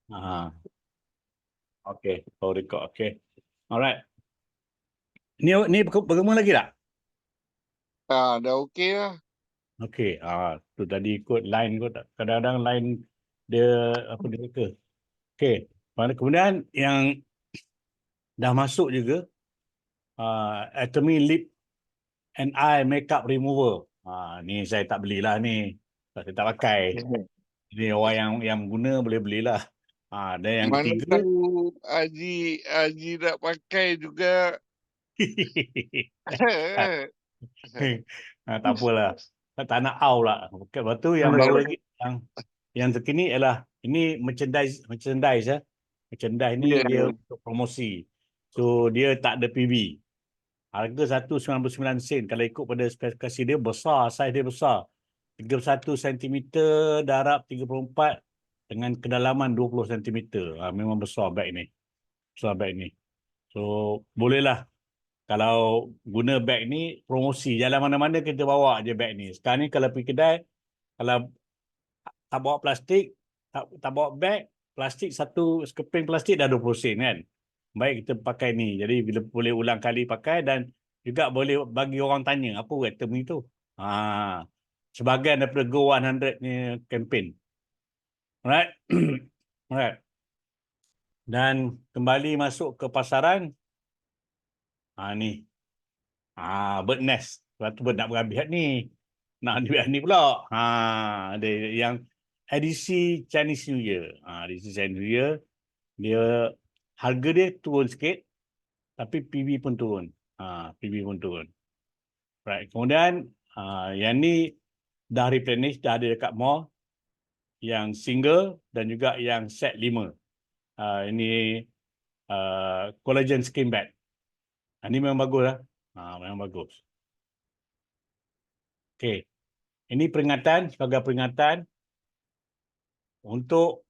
Ah, okay. Oh, record. Okay. Alright. Ni bergema lagi tak? Dah okey lah. Okay. Tu tadi ikut line kot. Kadang-kadang line dia apa dia reka. Okay. Kemudian yang dah masuk juga Atomy Lip and Eye Makeup Remover. Ni saya tak belilah ni. Saya tak pakai. Ni orang yang guna boleh belilah. Dan yang Mana ketiga tahu Haji nak pakai juga. tak apalah. Tak nak out lah. Lepas tu yang baru lagi yang terkini ialah ini merchandise ya. Merchandise ni dia untuk promosi. So dia tak ada PB. Harga 199 sen kalau ikut pada spesifikasi dia besar, saiz dia besar. 31 cm, darab 34 dengan kedalaman 20 cm. Memang besar beg ni. Besar beg ni. So bolehlah kalau guna beg ni promosi jalan mana-mana kita bawa je beg ni. Sekarang ni kalau pergi kedai kalau tak bawa plastik, tak bawa beg, plastik satu sekeping plastik dah 20 sen kan. Baik kita pakai ni. Jadi bila boleh ulang kali pakai dan juga boleh bagi orang tanya apa item itu. Sebahagian daripada Go 100 ni campaign. Alright. Alright. Dan kembali masuk ke pasaran. Ni. Bird nest. Lepas tu bird nak berhabis ni. Nak ni pula. Ada yang edisi Chinese New Year. Edisi Chinese New Year. Dia harga dia turun sikit. Tapi PB pun turun. PB pun turun. Right. Kemudian yang ni dah replenish. Dah ada dekat mall. Yang single dan juga yang set 5. Ini collagen skin bag. Ini memang bagus lah. Memang bagus. Okey. Ini peringatan sebagai peringatan untuk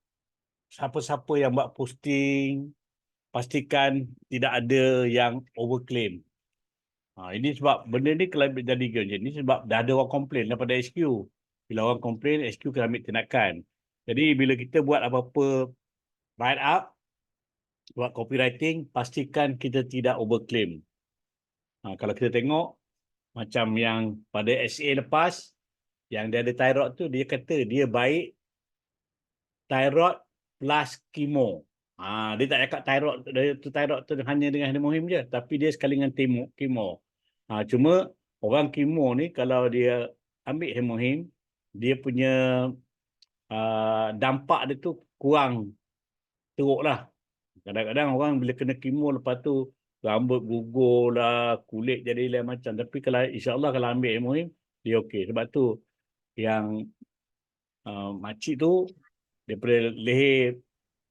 siapa-siapa yang buat posting, pastikan tidak ada yang overclaim. Ini sebab benda ni kalau jadi macam ni sebab dah ada orang komplain daripada HQ. Bila orang komplain, HQ kena ambil tindakan. Jadi bila kita buat apa-apa write up, buat copywriting, pastikan kita tidak overclaim. Kalau kita tengok macam yang pada SA lepas, yang dia ada thyroid tu, dia kata dia baik thyroid plus chemo. Dia tak cakap thyroid tu hanya dengan hemohim je, tapi dia sekali dengan chemo. Cuma orang chemo ni kalau dia ambil hemohim, dia punya dampak dia tu kurang teruk lah. Kadang-kadang orang bila kena chemo lepas tu rambut gugur lah, kulit jadi lain macam. Tapi kalau insyaAllah kalau ambil hemohim, dia okey. Sebab tu yang makcik tu daripada leher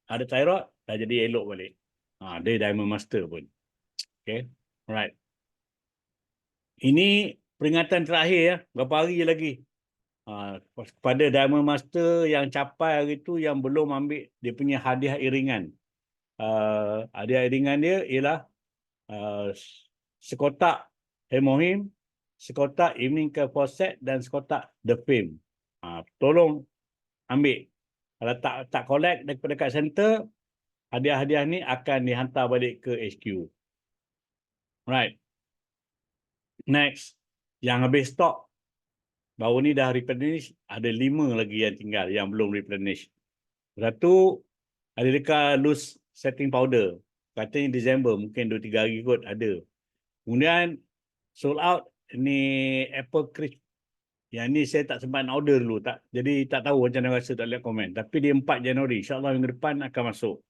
ada thyroid, dah jadi elok balik. Dia Diamond Master pun. Okay. Alright. Ini peringatan terakhir ya. Berapa hari je lagi. Kepada Diamond Master yang capai hari tu yang belum ambil dia punya hadiah iringan. Hadiah iringan dia ialah sekotak hemohim, sekotak evening care for set dan sekotak The Fame. Tolong ambil. Kalau tak collect daripada kat center, hadiah-hadiah ni akan dihantar balik ke HQ. Right. Next. Yang habis stok. Baru ni dah replenish. Ada 5 lagi yang tinggal yang belum replenish. Satu, ada dekat loose setting powder. Katanya Disember. Mungkin 2-3 hari kot ada. Kemudian sold out ni Apple Crisp. Yang ni saya tak sempat order dulu. Jadi tak tahu macam mana rasa, tak lihat komen. Tapi dia 4 Januari. InsyaAllah minggu depan akan masuk.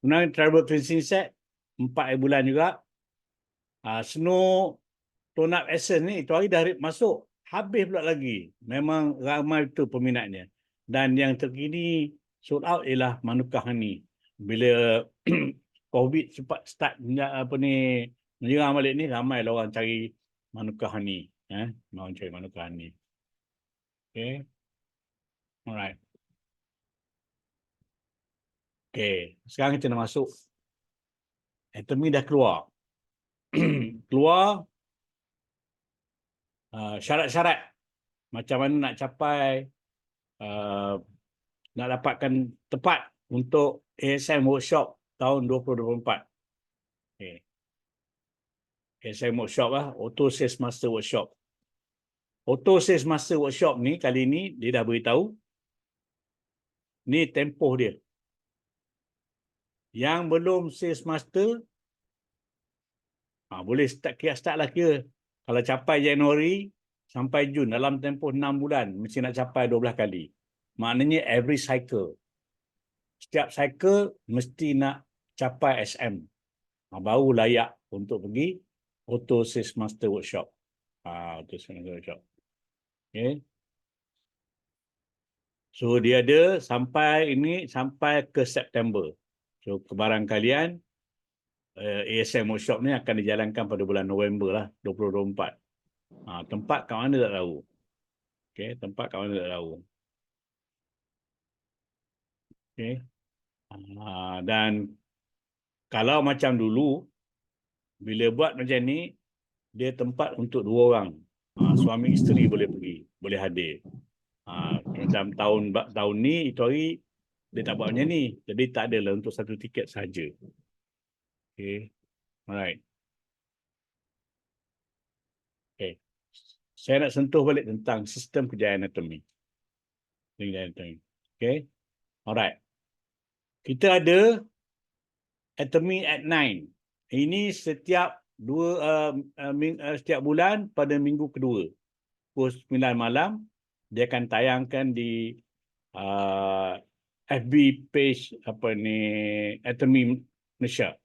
Kemudian Travel Cleansing Set. 4 bulan juga. Snow Tone Up Essence ni, itu hari dah masuk. Habis pula lagi. Memang ramai tu peminatnya. Dan yang terkini sold out ialah Manuka Honey. Bila COVID sempat start menyerang balik ni, ramai lah orang cari Manuka Honey. Orang cari Manuka Honey. Okay. Alright. Okay. Sekarang kita nak masuk. Atomy dah keluar. Keluar syarat-syarat macam mana nak capai nak dapatkan tepat untuk ASM Workshop tahun 2024. Okay. ASM Workshop lah, Auto Sales Master Workshop. Auto Sales Master Workshop ni kali ni dia dah beritahu ni tempoh dia. Yang belum Sales Master boleh start lah kira. Kalau capai Januari sampai Jun dalam tempoh 6 bulan mesti nak capai 12 kali. Maknanya every cycle. Setiap cycle mesti nak capai SM. Baru layak untuk pergi Auto Sales Master Workshop. Auto Sales Master Workshop. Okay. So dia ada sampai ke September. So kebarang kalian ASM Workshop ni akan dijalankan pada bulan November lah 2024. Tempat kat mana tak tahu. Okay, tempat kat mana tak tahu. Okay. Dan kalau macam dulu bila buat macam ni dia tempat untuk 2 orang. Suami isteri boleh pergi, boleh hadir. Macam tahun ni itu hari dia tak buat macam ni. Jadi tak adalah untuk 1 tiket saja. Okay. Alright. Okay. Saya nak sentuh balik tentang sistem kejayaan anatomi. Okay. Alright. Kita ada Anatomy at 9. Ini setiap setiap bulan pada minggu kedua. Pukul 9 malam dia akan tayangkan di FB page Anatomy Malaysia.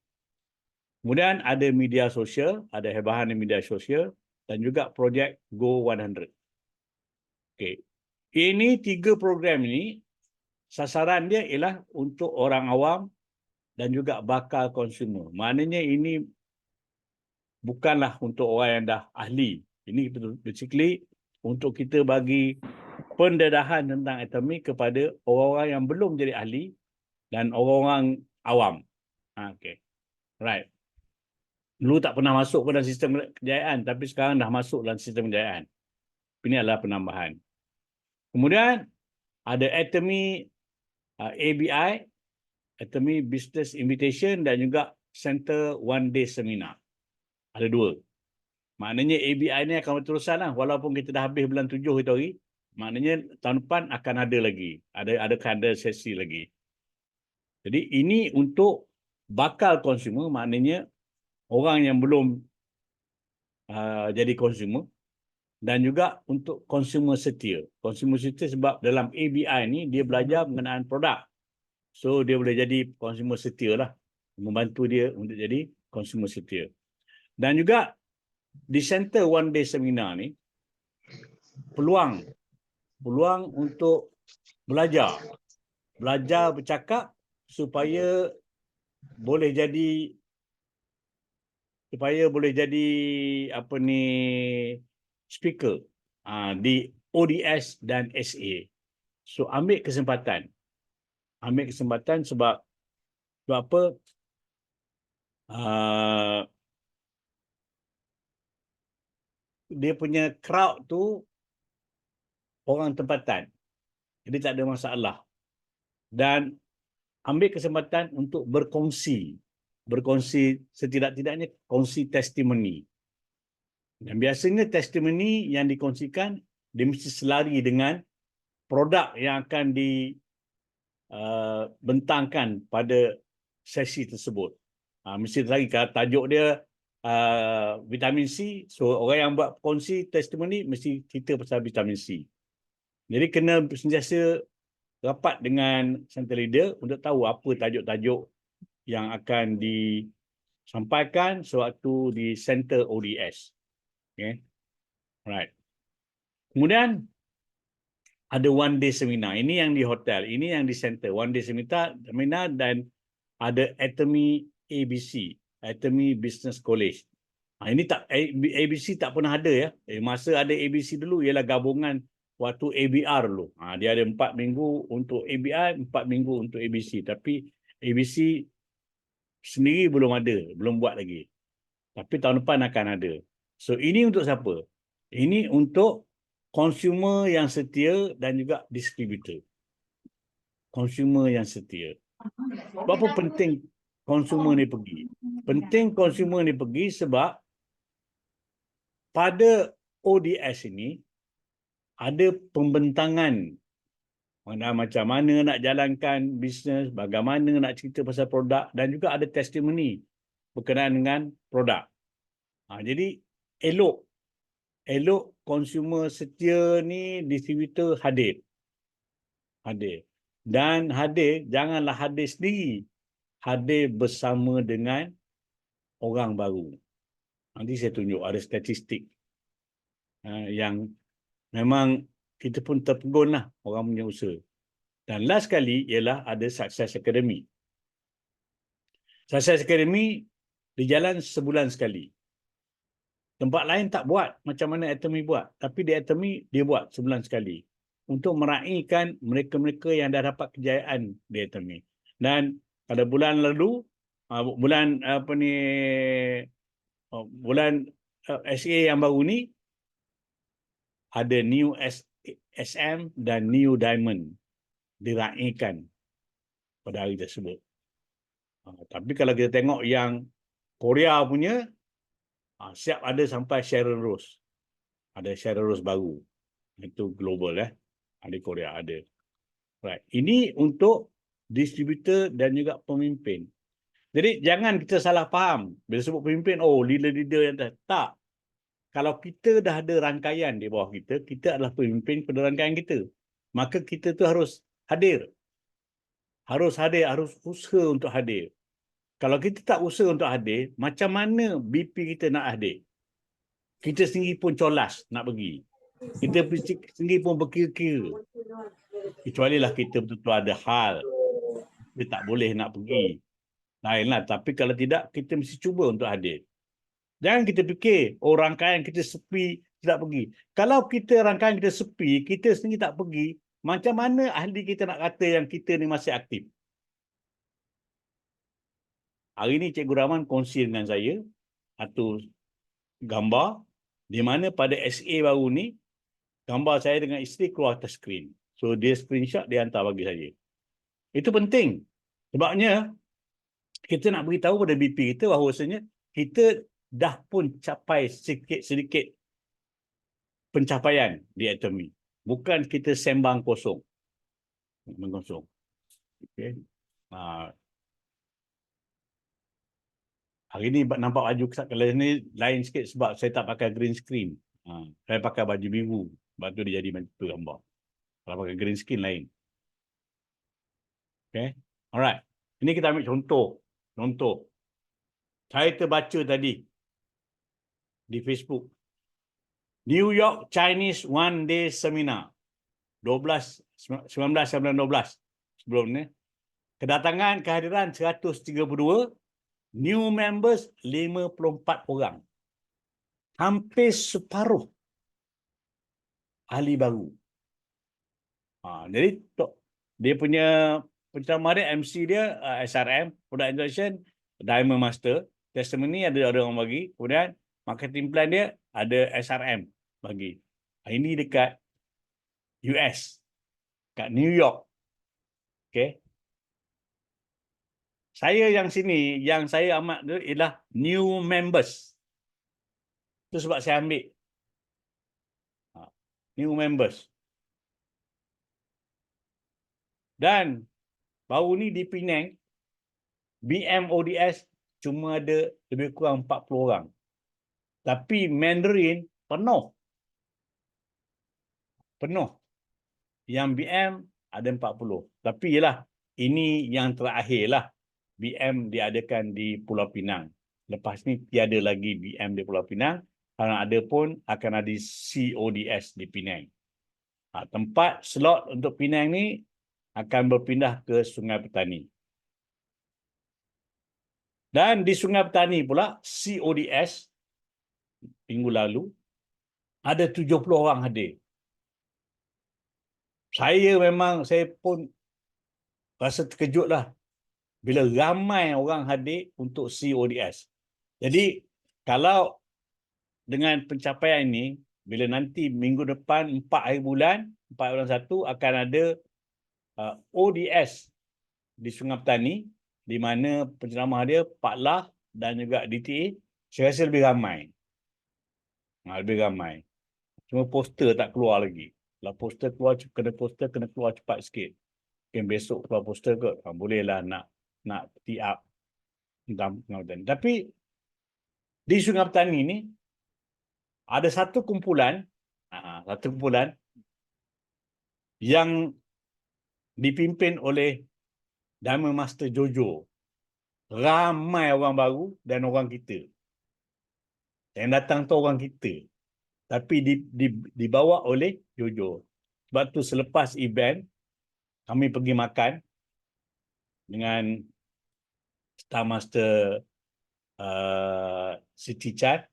Kemudian ada media sosial, ada hebahan di media sosial dan juga projek Go 100. Okey. Ini 3 program ini sasaran dia ialah untuk orang awam dan juga bakal konsumer. Maknanya ini bukanlah untuk orang yang dah ahli. Ini basically untuk kita bagi pendedahan tentang anatomi kepada orang-orang yang belum jadi ahli dan orang-orang awam. Okey. Right. Dulu tak pernah masuk pada sistem kejayaan, tapi sekarang dah masuk dalam sistem kejayaan. Ini adalah penambahan. Kemudian ada Anatomy ABI, Anatomy Business Invitation dan juga Center One Day Seminar. Ada 2. Maknanya ABI ni akan berterusan lah, walaupun kita dah habis bulan 7 itu hari. Maknanya tahun depan akan ada lagi. Ada sesi lagi. Jadi ini untuk bakal consumer, maknanya orang yang belum jadi consumer dan juga untuk consumer setia. Consumer setia sebab dalam ABI ni dia belajar mengenai produk. So dia boleh jadi consumer setia lah. Membantu dia untuk jadi consumer setia. Dan juga di Center One Day Seminar ni peluang untuk belajar bercakap supaya boleh jadi speaker di ODS dan SA. So ambil kesempatan sebab apa? Dia punya crowd tu orang tempatan. Jadi tak ada masalah. Dan ambil kesempatan untuk berkongsi setidak-tidaknya kongsi testimoni. Dan biasanya testimoni yang dikongsikan dia mesti selari dengan produk yang akan dibentangkan pada sesi tersebut. Mesti lagi tajuk dia vitamin C. So orang yang buat kongsi testimoni mesti cerita pasal vitamin C. Jadi kena sentiasa rapat dengan center leader untuk tahu apa tajuk-tajuk yang akan disampaikan sewaktu di center ODS. Okay. Alright. Kemudian ada one day seminar. Ini yang di hotel, ini yang di center. One day seminar dan ada Anatomy ABC, Anatomy Business College. Ini ABC tak pernah ada ya. Masa ada ABC dulu ialah gabungan waktu ABR dulu. Dia ada 4 minggu untuk ABI, 4 minggu untuk ABC. Tapi ABC sendiri belum buat lagi. Tapi tahun depan akan ada. So ini untuk siapa? Ini untuk consumer yang setia dan juga distributor. Consumer yang setia. Sebab apa penting konsumer ni pergi? Penting konsumer ni pergi sebab pada ODS ini ada pembentangan macam mana nak jalankan bisnes, bagaimana nak cerita pasal produk dan juga ada testimoni berkenaan dengan produk. Jadi elok konsumer setia ni distributor hadir. Dan hadir, janganlah hadir sendiri. Hadir bersama dengan orang baru. Nanti saya tunjuk ada statistik yang memang kita pun terpegun lah orang punya usaha. Dan last kali ialah ada Success Academy. Success Academy berjalan sebulan sekali. Tempat lain tak buat macam mana Atomy buat. Tapi di Atomy dia buat sebulan sekali. Untuk meraihkan mereka-mereka yang dah dapat kejayaan di Atomy. Dan pada bulan lalu, bulan SA yang baru ni, ada New SM dan New Diamond diraihkan pada hari tersebut. Tapi kalau kita tengok yang Korea punya, siap ada sampai Sharon Rose. Ada Sharon Rose baru. Itu global di Korea ada. Right. Ini untuk distributor dan juga pemimpin. Jadi jangan kita salah faham. Bila sebut pemimpin, leader-leader yang tak. Kalau kita dah ada rangkaian di bawah kita, kita adalah pemimpin pada rangkaian kita. Maka kita tu harus hadir. Harus usaha untuk hadir. Kalau kita tak usaha untuk hadir, macam mana BP kita nak hadir? Kita sendiri pun colas nak pergi. Kita sendiri pun berkira-kira. Kecualilah kita betul-betul ada hal. Kita tak boleh nak pergi. Lainlah. Tapi kalau tidak, kita mesti cuba untuk hadir. Jangan kita fikir, rangkaian kita sepi, tidak pergi. Kalau rangkaian kita sepi, kita sendiri tak pergi, macam mana ahli kita nak kata yang kita ni masih aktif? Hari ini Cikgu Rahman kongsi dengan saya satu gambar di mana pada SA baru ni, gambar saya dengan isteri keluar atas skrin. So, dia screenshot, dia hantar bagi saya. Itu penting. Sebabnya, kita nak beritahu pada BP kita bahawasanya kita dah pun capai sedikit-sedikit pencapaian di Atomy. Bukan kita sembang kosong. Okay. Hari ni nampak baju kalau ni lain sikit sebab saya tak pakai green screen. Saya pakai baju biru. Sebab tu dia jadi macam tu gambar. Kalau pakai green screen lain. Okay. Alright. Ini kita ambil contoh. Saya terbaca tadi di Facebook. New York Chinese One Day Seminar. 19-12 sebelum ni. Kehadiran 132, new members 54 orang. Hampir separuh ahli baru. Jadi dia punya penceramah dia, MC dia SRM, Product Introduction, Diamond Master, Testimony ada orang bagi, kemudian marketing plan dia ada SRM bagi. Ini dekat US, kat New York. Okay. Saya yang sini, yang saya amat tu ialah new members. Itu sebab saya ambil. New members. Dan baru ni di Penang, BMODS cuma ada lebih kurang 40 orang. Tapi Mandarin penuh. Yang BM ada 40. Tapi ialah, ini yang terakhir lah. BM diadakan di Pulau Pinang. Lepas ni tiada lagi BM di Pulau Pinang. Kalau ada pun akan ada CODS di Penang. Tempat slot untuk Penang ni akan berpindah ke Sungai Petani. Dan di Sungai Petani pula, CODS minggu lalu, ada 70 orang hadir. Saya pun rasa terkejut lah bila ramai orang hadir untuk CODS. Jadi, kalau dengan pencapaian ini, bila nanti minggu depan 4 bulan 1 akan ada ODS di Sungai Petani, di mana penceramah dia Pak Lah dan juga DTA, saya rasa lebih ramai. Lebih ramai. Cuma poster tak keluar lagi. Kalau poster keluar, kena keluar cepat sikit. Mungkin besok keluar poster kot. Bolehlah nak tee up tentang Sungai. Tapi di Sungai Petani ni ada satu kumpulan yang dipimpin oleh Dharma Master Jojo. Ramai orang baru dan orang kita. Yang datang tu orang kita. Tapi dibawa oleh Jojo. Sebab tu selepas event, kami pergi makan dengan Star Master Siti Chan.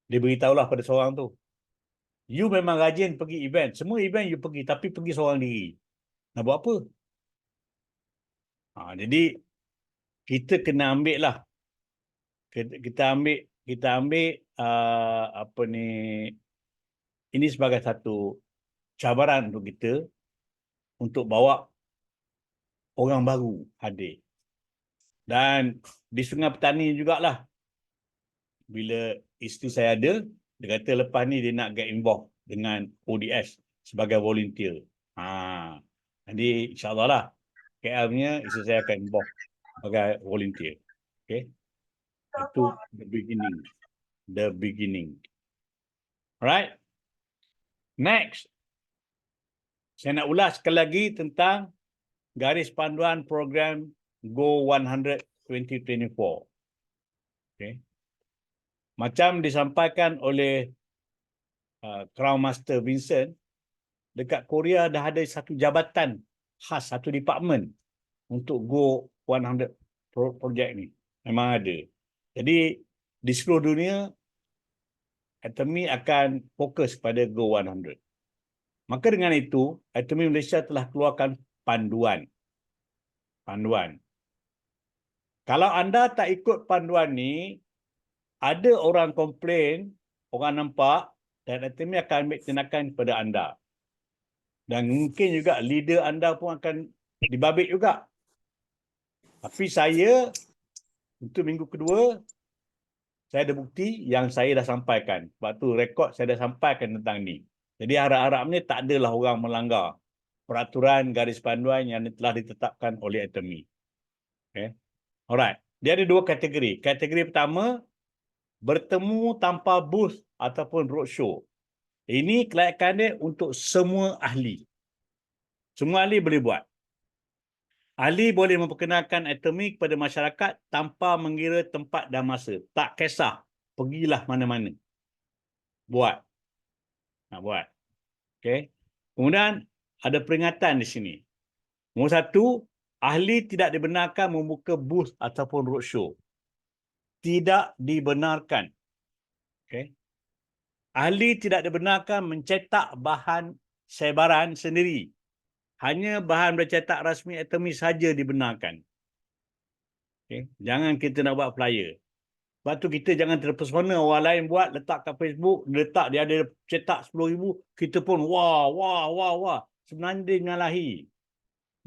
Dia beritahulah pada seorang tu, you memang rajin pergi event. Semua event you pergi, tapi pergi seorang diri. Nak buat apa? Jadi, kita kena ambil lah. Kita ambil apa ni, ini sebagai satu cabaran untuk kita untuk bawa orang baru hadir. Dan di Sungai Petani jugalah, bila isteri saya ada, dia kata lepas ni dia nak get involved dengan ODS sebagai volunteer. Jadi insyaAllah lah, KL punya isteri saya akan involved sebagai volunteer. Okay. Itu the beginning. The beginning. Alright. Next. Saya nak ulas sekali lagi tentang garis panduan program Go 100 2024. Okay. Macam disampaikan oleh Crown Master Vincent, dekat Korea dah ada satu jabatan khas, satu department untuk Go 100 project ni. Memang ada. Jadi di seluruh dunia, Atomy akan fokus pada Go 100. Maka dengan itu, Atomy Malaysia telah keluarkan panduan. Kalau anda tak ikut panduan ni, ada orang komplain, orang nampak, dan Atomy akan ambil tindakan kepada anda. Dan mungkin juga leader anda pun akan dibabit juga. Tapi saya, untuk minggu kedua, saya ada bukti yang saya dah sampaikan. Sebab tu rekod saya dah sampaikan tentang ni. Jadi harap-harapnya tak adalah orang melanggar peraturan garis panduan yang telah ditetapkan oleh Atomy. Okay. Alright. Dia ada dua kategori. Kategori pertama, bertemu tanpa booth ataupun roadshow. Ini kelayakan dia untuk semua ahli. Semua ahli boleh buat. Ahli boleh memperkenalkan Atomy kepada masyarakat tanpa mengira tempat dan masa. Tak kisah. Pergilah mana-mana. Buat. Nak buat. Okay. Kemudian ada peringatan di sini. Nombor satu, ahli tidak dibenarkan membuka booth ataupun roadshow. Tidak dibenarkan. Okay. Ahli tidak dibenarkan mencetak bahan sebaran sendiri. Hanya bahan bercetak rasmi Atomy saja dibenarkan. Okay. Jangan kita nak buat flyer. Lepas tu kita jangan terpesona orang lain buat, letak kat Facebook, letak dia ada cetak 10,000, kita pun wah. Sebenarnya dia menyalahi.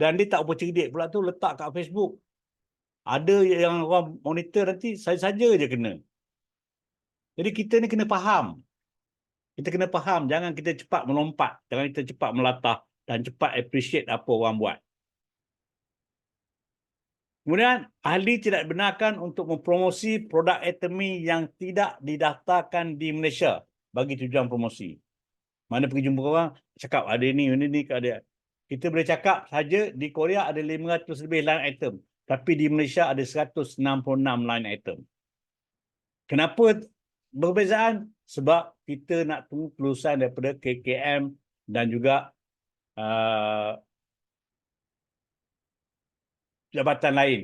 Dan dia tak apa cerdik pula tu letak kat Facebook. Ada yang orang monitor nanti, saya saja je kena. Jadi kita ni kena faham. Kita kena faham, jangan kita cepat melompat, jangan kita cepat melatah dan cepat appreciate apa orang buat. Kemudian, ahli tidak benarkan untuk mempromosi produk Atomy yang tidak didaftarkan di Malaysia bagi tujuan promosi. Mana pergi jumpa orang, cakap ada ni, ada. Kita boleh cakap saja di Korea ada 500 lebih line item. Tapi di Malaysia ada 166 line item. Kenapa perbezaan? Sebab kita nak tunggu kelulusan daripada KKM dan juga jabatan lain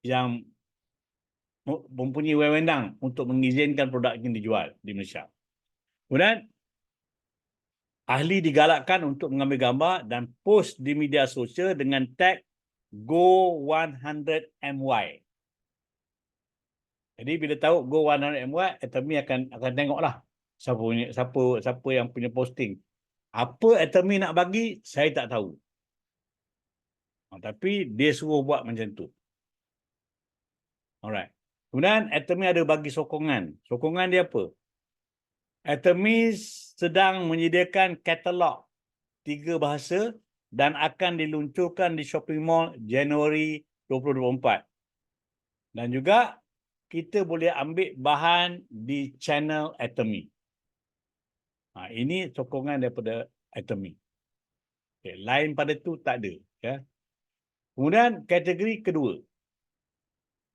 yang mempunyai wewenang untuk mengizinkan produk ini dijual di Malaysia. Kemudian, ahli digalakkan untuk mengambil gambar dan post di media sosial dengan tag Go100MY. Jadi bila tahu Go100MY, Atomy akan tengoklah siapa yang punya posting. Apa Atomy nak bagi, saya tak tahu. Tapi dia suruh buat macam tu. Alright. Kemudian Atomy ada bagi sokongan. Sokongan dia apa? Atomy sedang menyediakan katalog 3 bahasa dan akan diluncurkan di shopping mall Januari 2024. Dan juga kita boleh ambil bahan di channel Atomy. Ini sokongan daripada Atomy. Okay, lain pada tu tak ada. Ya. Kemudian kategori kedua.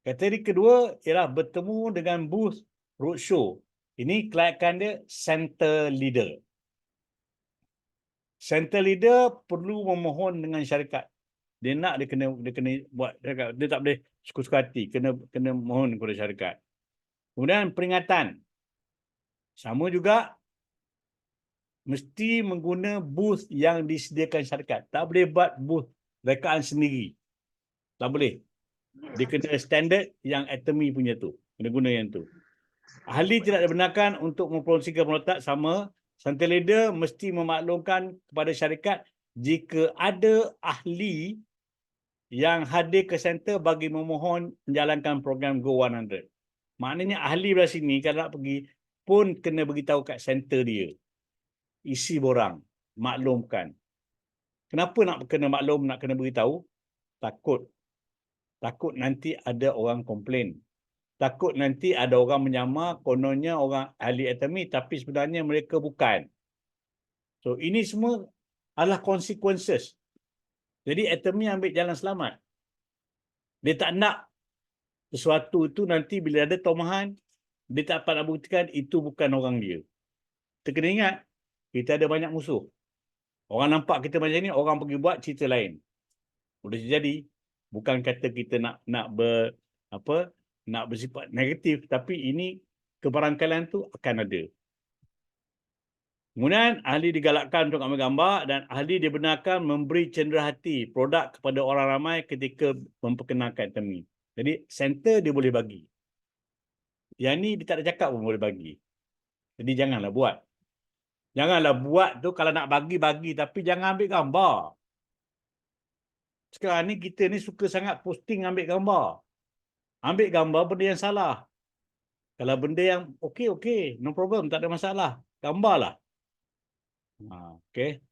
Kategori kedua ialah bertemu dengan booth roadshow. Ini kelayakan dia center leader. Center leader perlu memohon dengan syarikat. Dia nak dia kena buat syarikat. Dia tak boleh suka-suka hati, kena mohon kepada syarikat. Kemudian peringatan. Sama juga mesti mengguna booth yang disediakan syarikat. Tak boleh buat booth rekaan sendiri. Tak boleh. Dia kena standard yang Atomy punya tu. Kena guna yang tu. Ahli tidak dibenarkan untuk mempromosikan produk sama. Center leader mesti memaklumkan kepada syarikat jika ada ahli yang hadir ke center bagi memohon menjalankan program Go100. Maknanya ahli belah sini kalau nak pergi pun kena beritahu kat center dia. Isi borang. Maklumkan. Kenapa nak kena maklum, nak kena beritahu? Takut. Takut nanti ada orang komplain. Takut nanti ada orang menyamar kononnya orang ahli Atomy tapi sebenarnya mereka bukan. So ini semua adalah consequences. Jadi Atomy ambil jalan selamat. Dia tak nak sesuatu itu nanti bila ada tomahan, dia tak dapat nak buktikan itu bukan orang dia. Kita kena ingat, kita ada banyak musuh. Orang nampak kita macam ni, orang pergi buat cerita lain. Boleh jadi, bukan kata kita nak bersifat negatif, tapi ini kebarangkalian tu akan ada. Kemudian ahli digalakkan untuk ambil gambar dan ahli dibenarkan memberi cenderahati produk kepada orang ramai ketika memperkenalkan Atomy. Jadi center dia boleh bagi. Yang ni dia tak ada cakap pun boleh bagi. Jadi janganlah buat. Janganlah buat tu kalau nak bagi tapi jangan ambil gambar. Sekarang ni kita ni suka sangat posting ambil gambar. Ambil gambar benda yang salah. Kalau benda yang okey, no problem, tak ada masalah. Gambarlah. Okay.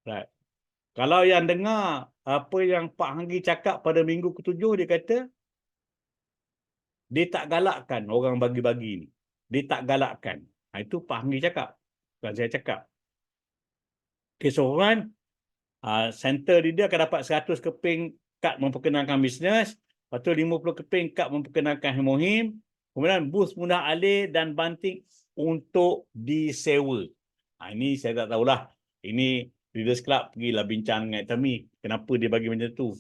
Right. Kalau yang dengar apa yang Pak Hanggi cakap pada minggu ke-7, dia kata dia tak galakkan orang bagi-bagi ni. Dia tak galakkan. Itu Pak Hanggi cakap. Bukan saya cakap. Okay, sokongan center dia akan dapat 100 keping kad memperkenalkan bisnes. Lepas tu 50 keping kad memperkenalkan Hemohim. Kemudian booth mudah alih dan banting untuk disewa. Ini saya tak tahulah. Ini Leaders Club pergilah bincang dengan Atomy. Kenapa dia bagi macam tu?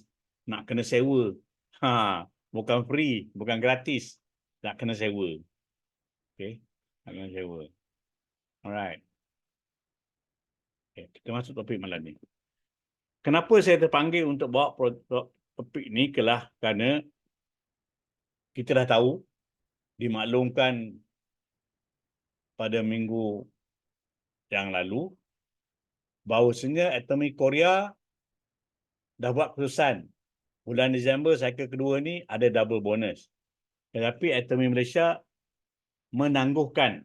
Nak kena sewa. Bukan free, bukan gratis. Nak kena sewa. Okay. Nak kena sewa. Alright. Okay. Kita masuk topik malam ni. Kenapa saya terpanggil untuk bawa topik ni? Kerana kita dah tahu, dimaklumkan pada minggu yang lalu, bahawasanya Atomy Korea dah buat keputusan. Bulan Disember cycle kedua ni ada double bonus. Tetapi Atomy Malaysia menangguhkan.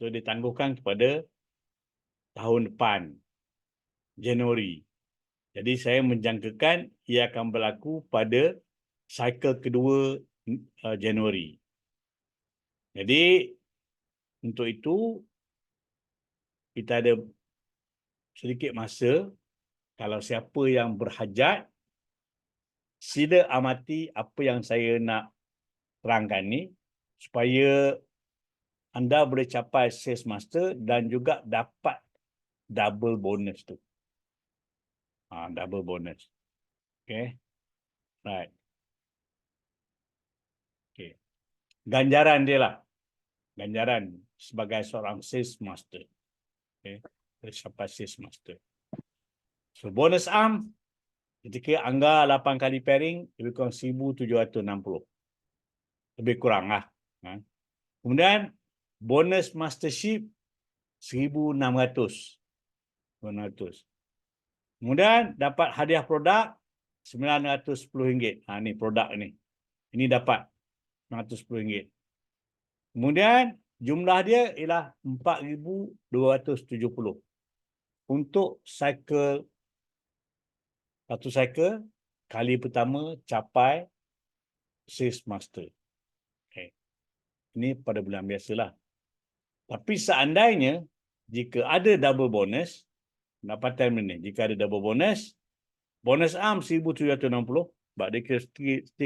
So ditangguhkan kepada tahun depan, Januari. Jadi saya menjangkakan ia akan berlaku pada cycle kedua Januari. Jadi untuk itu kita ada sedikit masa. Kalau siapa yang berhajat, sila amati apa yang saya nak terangkan ni supaya anda boleh capai sales master dan juga dapat double bonus tu. Double bonus. Okay. Right. Okay. Ganjaran dia lah. Ganjaran sebagai seorang sales master. Okay. Capai sales master. So bonus arm ketika anggar 8 kali pairing lebih kurang 1,760. Lebih kurang lah. Kemudian bonus mastership 1,600. Kemudian dapat hadiah produk RM910. Ni produk ni. Ini dapat RM910. Kemudian jumlah dia ialah 4,270 untuk cycle, satu cycle kali pertama capai sales master. Okay. Ini pada bulan biasalah. Tapi seandainya jika ada double bonus, pendapatan ni, jika ada double bonus, bonus arm 1,760, sebab dia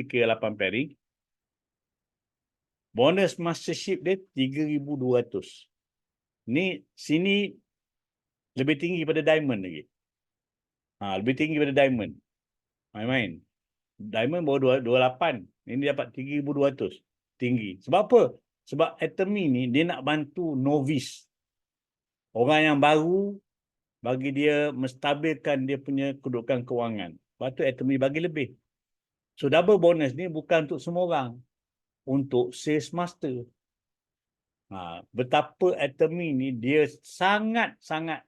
kira 8 pairing. Bonus mastership dia 3,200. Sini lebih tinggi pada diamond lagi. Lebih tinggi pada diamond. Main-main. Diamond baru 28. Ini dapat 3,200. Tinggi. Sebab apa? Sebab Atomy ni dia nak bantu novice. Orang yang baru, bagi dia menstabilkan dia punya kedudukan kewangan. Lepas tu Atomy bagi lebih. So double bonus ni bukan untuk semua orang. Untuk sales master. Betapa Atomy ni dia sangat-sangat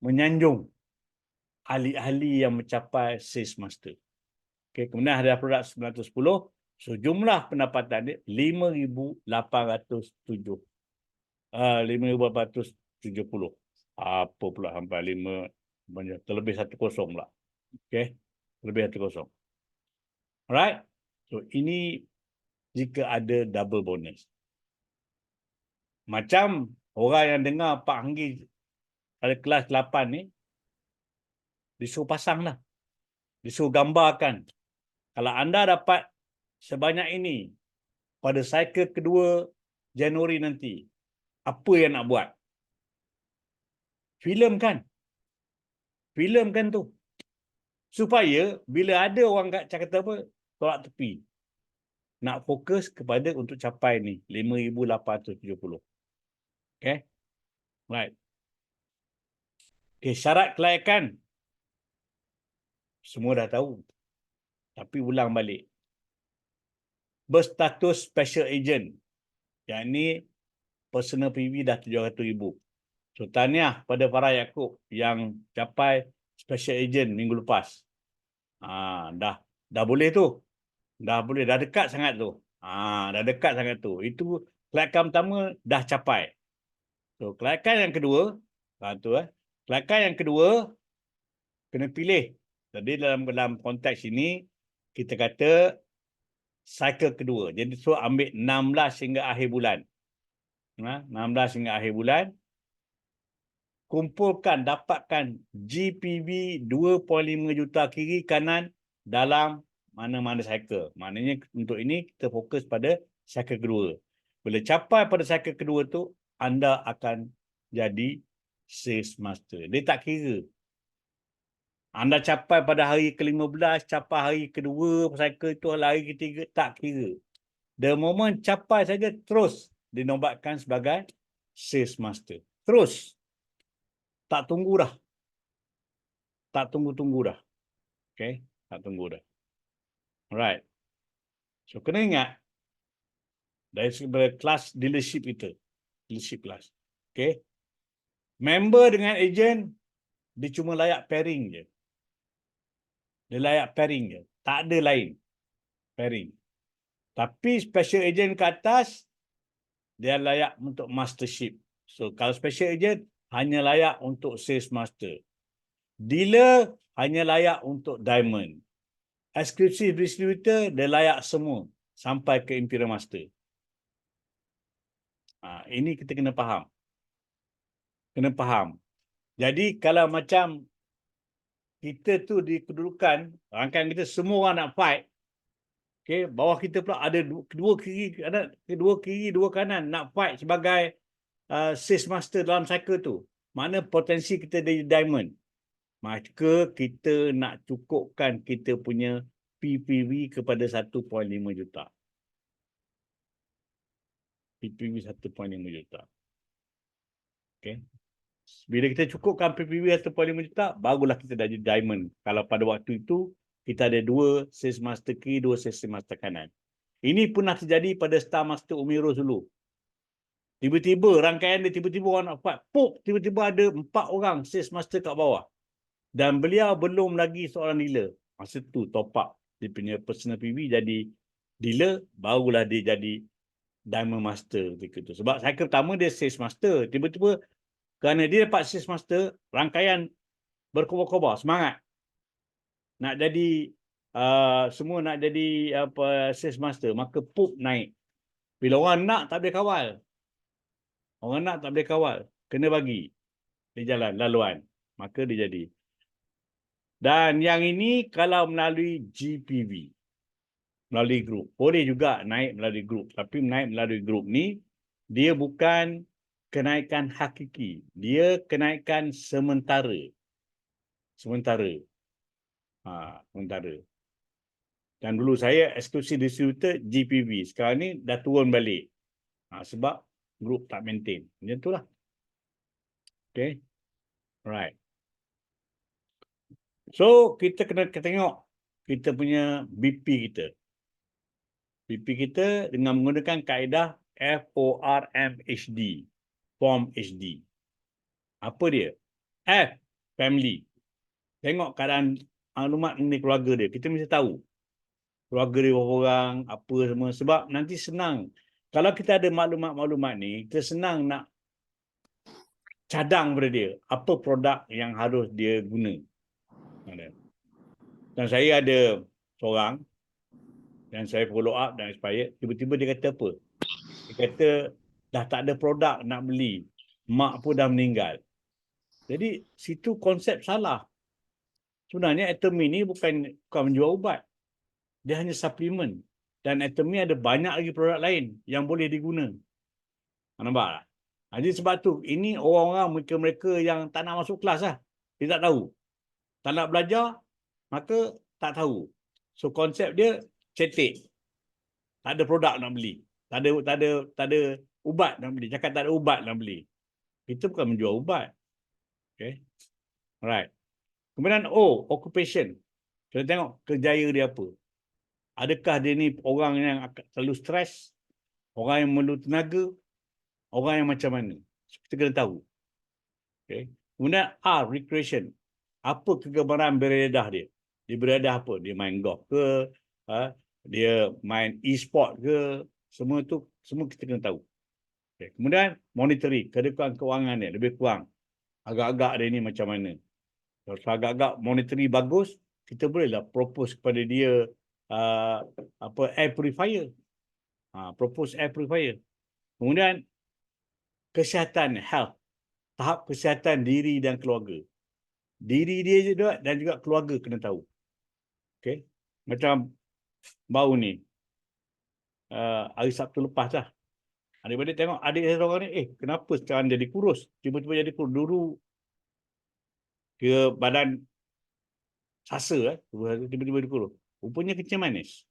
menyanjung ahli-ahli yang mencapai sales master. Okay, kemudian ada produk 910. So jumlah pendapatan dia 5,870. 5,870. Apa pula sampai 5, terlebih 1 kosong pula. Okay, lebih 1 kosong. Alright. So ini jika ada double bonus. Macam orang yang dengar Pak Hanggi pada kelas 8 ni, disuruh pasang lah. Disuruh gambarkan. Kalau anda dapat sebanyak ini pada cycle kedua Januari nanti, apa yang nak buat? Filem kan? Filem kan tu. Supaya bila ada orang kata apa, tolak tepi. Nak fokus kepada untuk capai ni, 5,870. Okay? Right. Okay, syarat kelayakan. Semua dah tahu. Tapi ulang balik. Berstatus special agent. Yang ni personal PV dah 700,000. So tahniah pada Farah Yaakob yang capai special agent minggu lepas. Dah boleh tu. Dah boleh, dah dekat sangat tu. Dah dekat sangat tu. Itu kelayakan pertama dah capai. So kelayakan yang kedua, kelayakan yang kedua kena pilih. Jadi dalam konteks ini kita kata cycle kedua. Jadi so ambil 16 hingga akhir bulan. 16 hingga akhir bulan. Kumpulkan, dapatkan GPV 2.5 juta kiri kanan dalam mana-mana cycle. Maknanya untuk ini kita fokus pada cycle kedua. Bila capai pada cycle kedua tu, anda akan jadi sales master. Dia tak kira. Anda capai pada hari ke-15, capai hari kedua cycle itu, hari ketiga, tak kira. The moment capai saja, terus dinobatkan sebagai sales master. Terus. Tak tunggu dah. Tak tunggu-tunggu dah. Okay? Tak tunggu dah. Alright. So, kena ingat. Dari kelas dealership itu. Dealership class. Okay? Member dengan agent, dia cuma layak pairing je. Dia layak pairing je. Tak ada lain. Pairing. Tapi special agent ke atas, dia layak untuk mastership. So, kalau special agent, hanya layak untuk sales master. Dealer, hanya layak untuk diamond. Exclusive distributor, dia layak semua. Sampai ke Imperial Master. Ini kita kena faham. Kena faham. Jadi, kalau macam kita tu di kedudukan, rangkaian kita semua orang nak fight, okay, bawah kita pula ada kedua kiri, dua kanan nak fight sebagai sales master dalam cycle tu. Mana potensi kita jadi diamond. Maka kita nak cukupkan kita punya PPV kepada 1.5 juta. PPV 1.5 juta. Okay. Bila kita cukupkan PPV 1.5 juta, barulah kita dah jadi diamond. Kalau pada waktu itu, kita ada 2 sales master kiri, 2 sales master kanan. Ini pernah terjadi pada Star Master Umirus dulu. Tiba-tiba rangkaian dia, tiba-tiba orang nak fight. Pop, tiba-tiba ada 4 orang sales master kat bawah. Dan beliau belum lagi seorang dealer. Masa tu top up dia punya personal PV jadi dealer, barulah dia jadi Diamond Master ketika tu. Sebab cycle pertama dia Sales Master. Tiba-tiba kerana dia dapat Sales Master, rangkaian berkobar-kobar, semangat. Nak jadi semua nak jadi Sales Master, maka PUP naik. Bila orang nak tak boleh kawal. Orang nak tak boleh kawal. Kena bagi. Dia jalan, laluan. Maka dia jadi. Dan yang ini kalau melalui GPV. Melalui grup. Boleh juga naik melalui grup. Tapi naik melalui grup ni, dia bukan kenaikan hakiki. Dia kenaikan sementara. Sementara. Sementara. Dan dulu saya eksklusif distributor GPV. Sekarang ni dah turun balik. Sebab grup tak maintain. Macam itulah. Okay. Alright. So, kita kena tengok kita punya BP kita. BP kita dengan menggunakan kaedah FORM-HD. Form HD. Apa dia? F, family. Tengok keadaan maklumat mengenai keluarga dia. Kita mesti tahu. Keluarga dia berapa orang, apa semua. Sebab nanti senang. Kalau kita ada maklumat-maklumat ni, kita senang nak cadang pada dia. Apa produk yang harus dia guna. Dan saya ada seorang dan saya follow up dan expired, tiba-tiba dia kata apa? Dia kata dah tak ada produk nak beli. Mak pun dah meninggal. Jadi situ konsep salah. Sebenarnya Atomy ni bukan menjual ubat. Dia hanya suplemen. Dan Atomy ada banyak lagi produk lain yang boleh diguna. Nampak tak? Jadi sebab tu, ini orang-orang mereka yang tak nak masuk kelas lah. Dia tak tahu. Tak nak belajar, maka tak tahu. So konsep dia cetek. Tak ada produk nak beli. Tak ada ubat nak beli. Cakap tak ada ubat nak beli. Kita bukan menjual ubat. Okay. Alright. Kemudian occupation. Kita tengok kerjaya dia apa. Adakah dia ni orang yang terlalu stres? Orang yang perlu tenaga? Orang yang macam mana? Kita kena tahu. Okay. Kemudian recreation. Apa kegemaran beredah dia? Dia beredah apa? Dia main golf ke? Dia main e-sport ke? Semua tu, semua kita kena tahu. Okay. Kemudian monetary. Kedudukan kewangan dia lebih kurang. Agak-agak dia ni macam mana? Kalau agak-agak monetary bagus, kita bolehlah propose kepada dia air purifier. Propose air purifier. Kemudian kesihatan, health. Tahap kesihatan diri dan keluarga. Diri dia juga dan juga keluarga kena tahu. Okay. Macam baru ni. Hari Sabtu lepas lah. Adik-adik tengok adik saya seorang ni, kenapa sekarang jadi kurus? Tiba-tiba jadi kurus. Dulu ke badan sasa, tiba-tiba dia kurus. Rupanya kencing manis.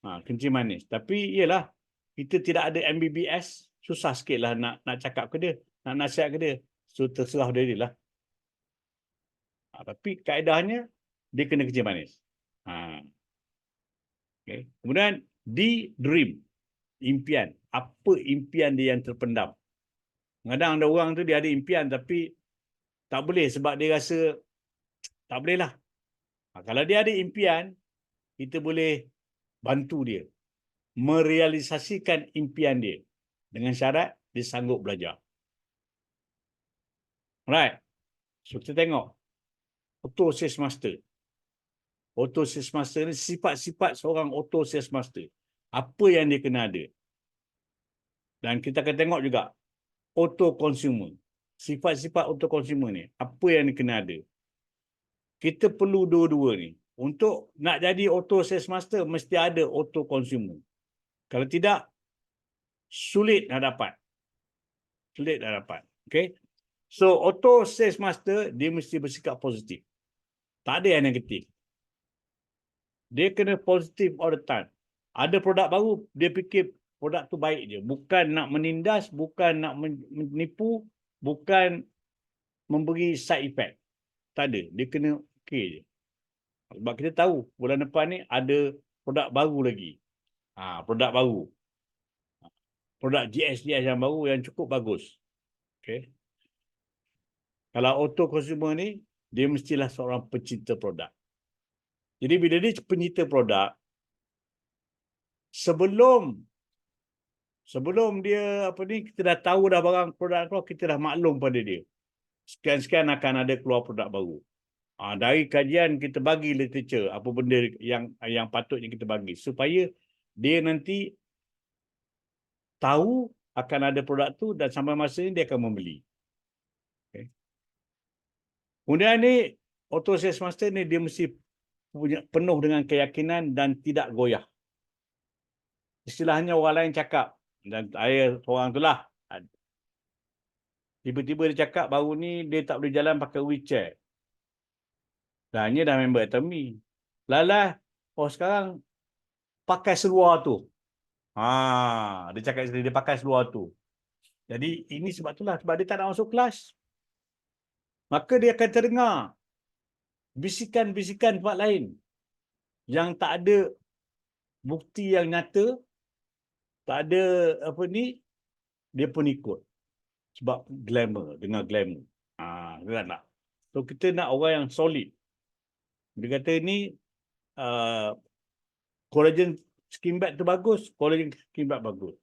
Kencing manis. Tapi iyalah, kita tidak ada MBBS, susah sikit lah nak cakap ke dia, nak nasihat ke dia. So terserah dia lah. Tapi kaedahnya, dia kena kencing manis. Okay. Kemudian, dream. Impian. Apa impian dia yang terpendam? Kadang ada orang tu dia ada impian tapi tak boleh sebab dia rasa tak boleh lah. Kalau dia ada impian, kita boleh bantu dia merealisasikan impian dia dengan syarat dia sanggup belajar. Alright. So kita tengok Auto Sales Master. Auto Sales Master ni sifat-sifat seorang Auto Sales Master. Apa yang dia kena ada. Dan kita akan tengok juga Auto Consumer. Sifat-sifat Auto Consumer ni. Apa yang dia kena ada. Kita perlu dua-dua ni. Untuk nak jadi Auto Sales Master, mesti ada Auto Consumer. Kalau tidak, sulit nak dapat. Sulit nak dapat. Okay? So, Auto Sales Master, dia mesti bersikap positif. Tak ada yang negatif. Dia kena positif all the time. Ada produk baru, dia fikir produk tu baik je. Bukan nak menindas, bukan nak menipu, bukan memberi side effect. Tak ada. Dia kena okey je. Sebab kita tahu bulan depan ni ada produk baru lagi. Produk baru. Produk GS yang baru yang cukup bagus. Okay. Kalau auto consumer ni, dia mestilah seorang pencinta produk. Jadi bila dia pencinta produk, sebelum dia kita dah tahu dah barang produk keluar, kita dah maklum pada dia. Sekian-sekian akan ada keluar produk baru. Dari kajian kita bagi literature apa benda yang patutnya kita bagi supaya dia nanti tahu akan ada produk tu dan sampai masa ni dia akan membeli. Okay. Kemudian ni auto sales master ni dia mesti punya penuh dengan keyakinan dan tidak goyah. Istilahnya orang lain cakap dan saya seorang tu lah. Tiba-tiba dia cakap baru ni dia tak boleh jalan pakai wheelchair. Dan dia dah member Atomy. Lalah, sekarang pakai seluar tu. Dia cakap dia pakai seluar tu. Jadi ini sebab itulah, sebab dia tak nak masuk kelas. Maka dia akan terdengar bisikan-bisikan tempat lain yang tak ada bukti yang nyata, tak ada dia pun ikut. Sebab glamour, dengar glamour. Dia nak. So kita nak orang yang solid. Dia kata ni collagen skin bag tu bagus, collagen skin bag bagus.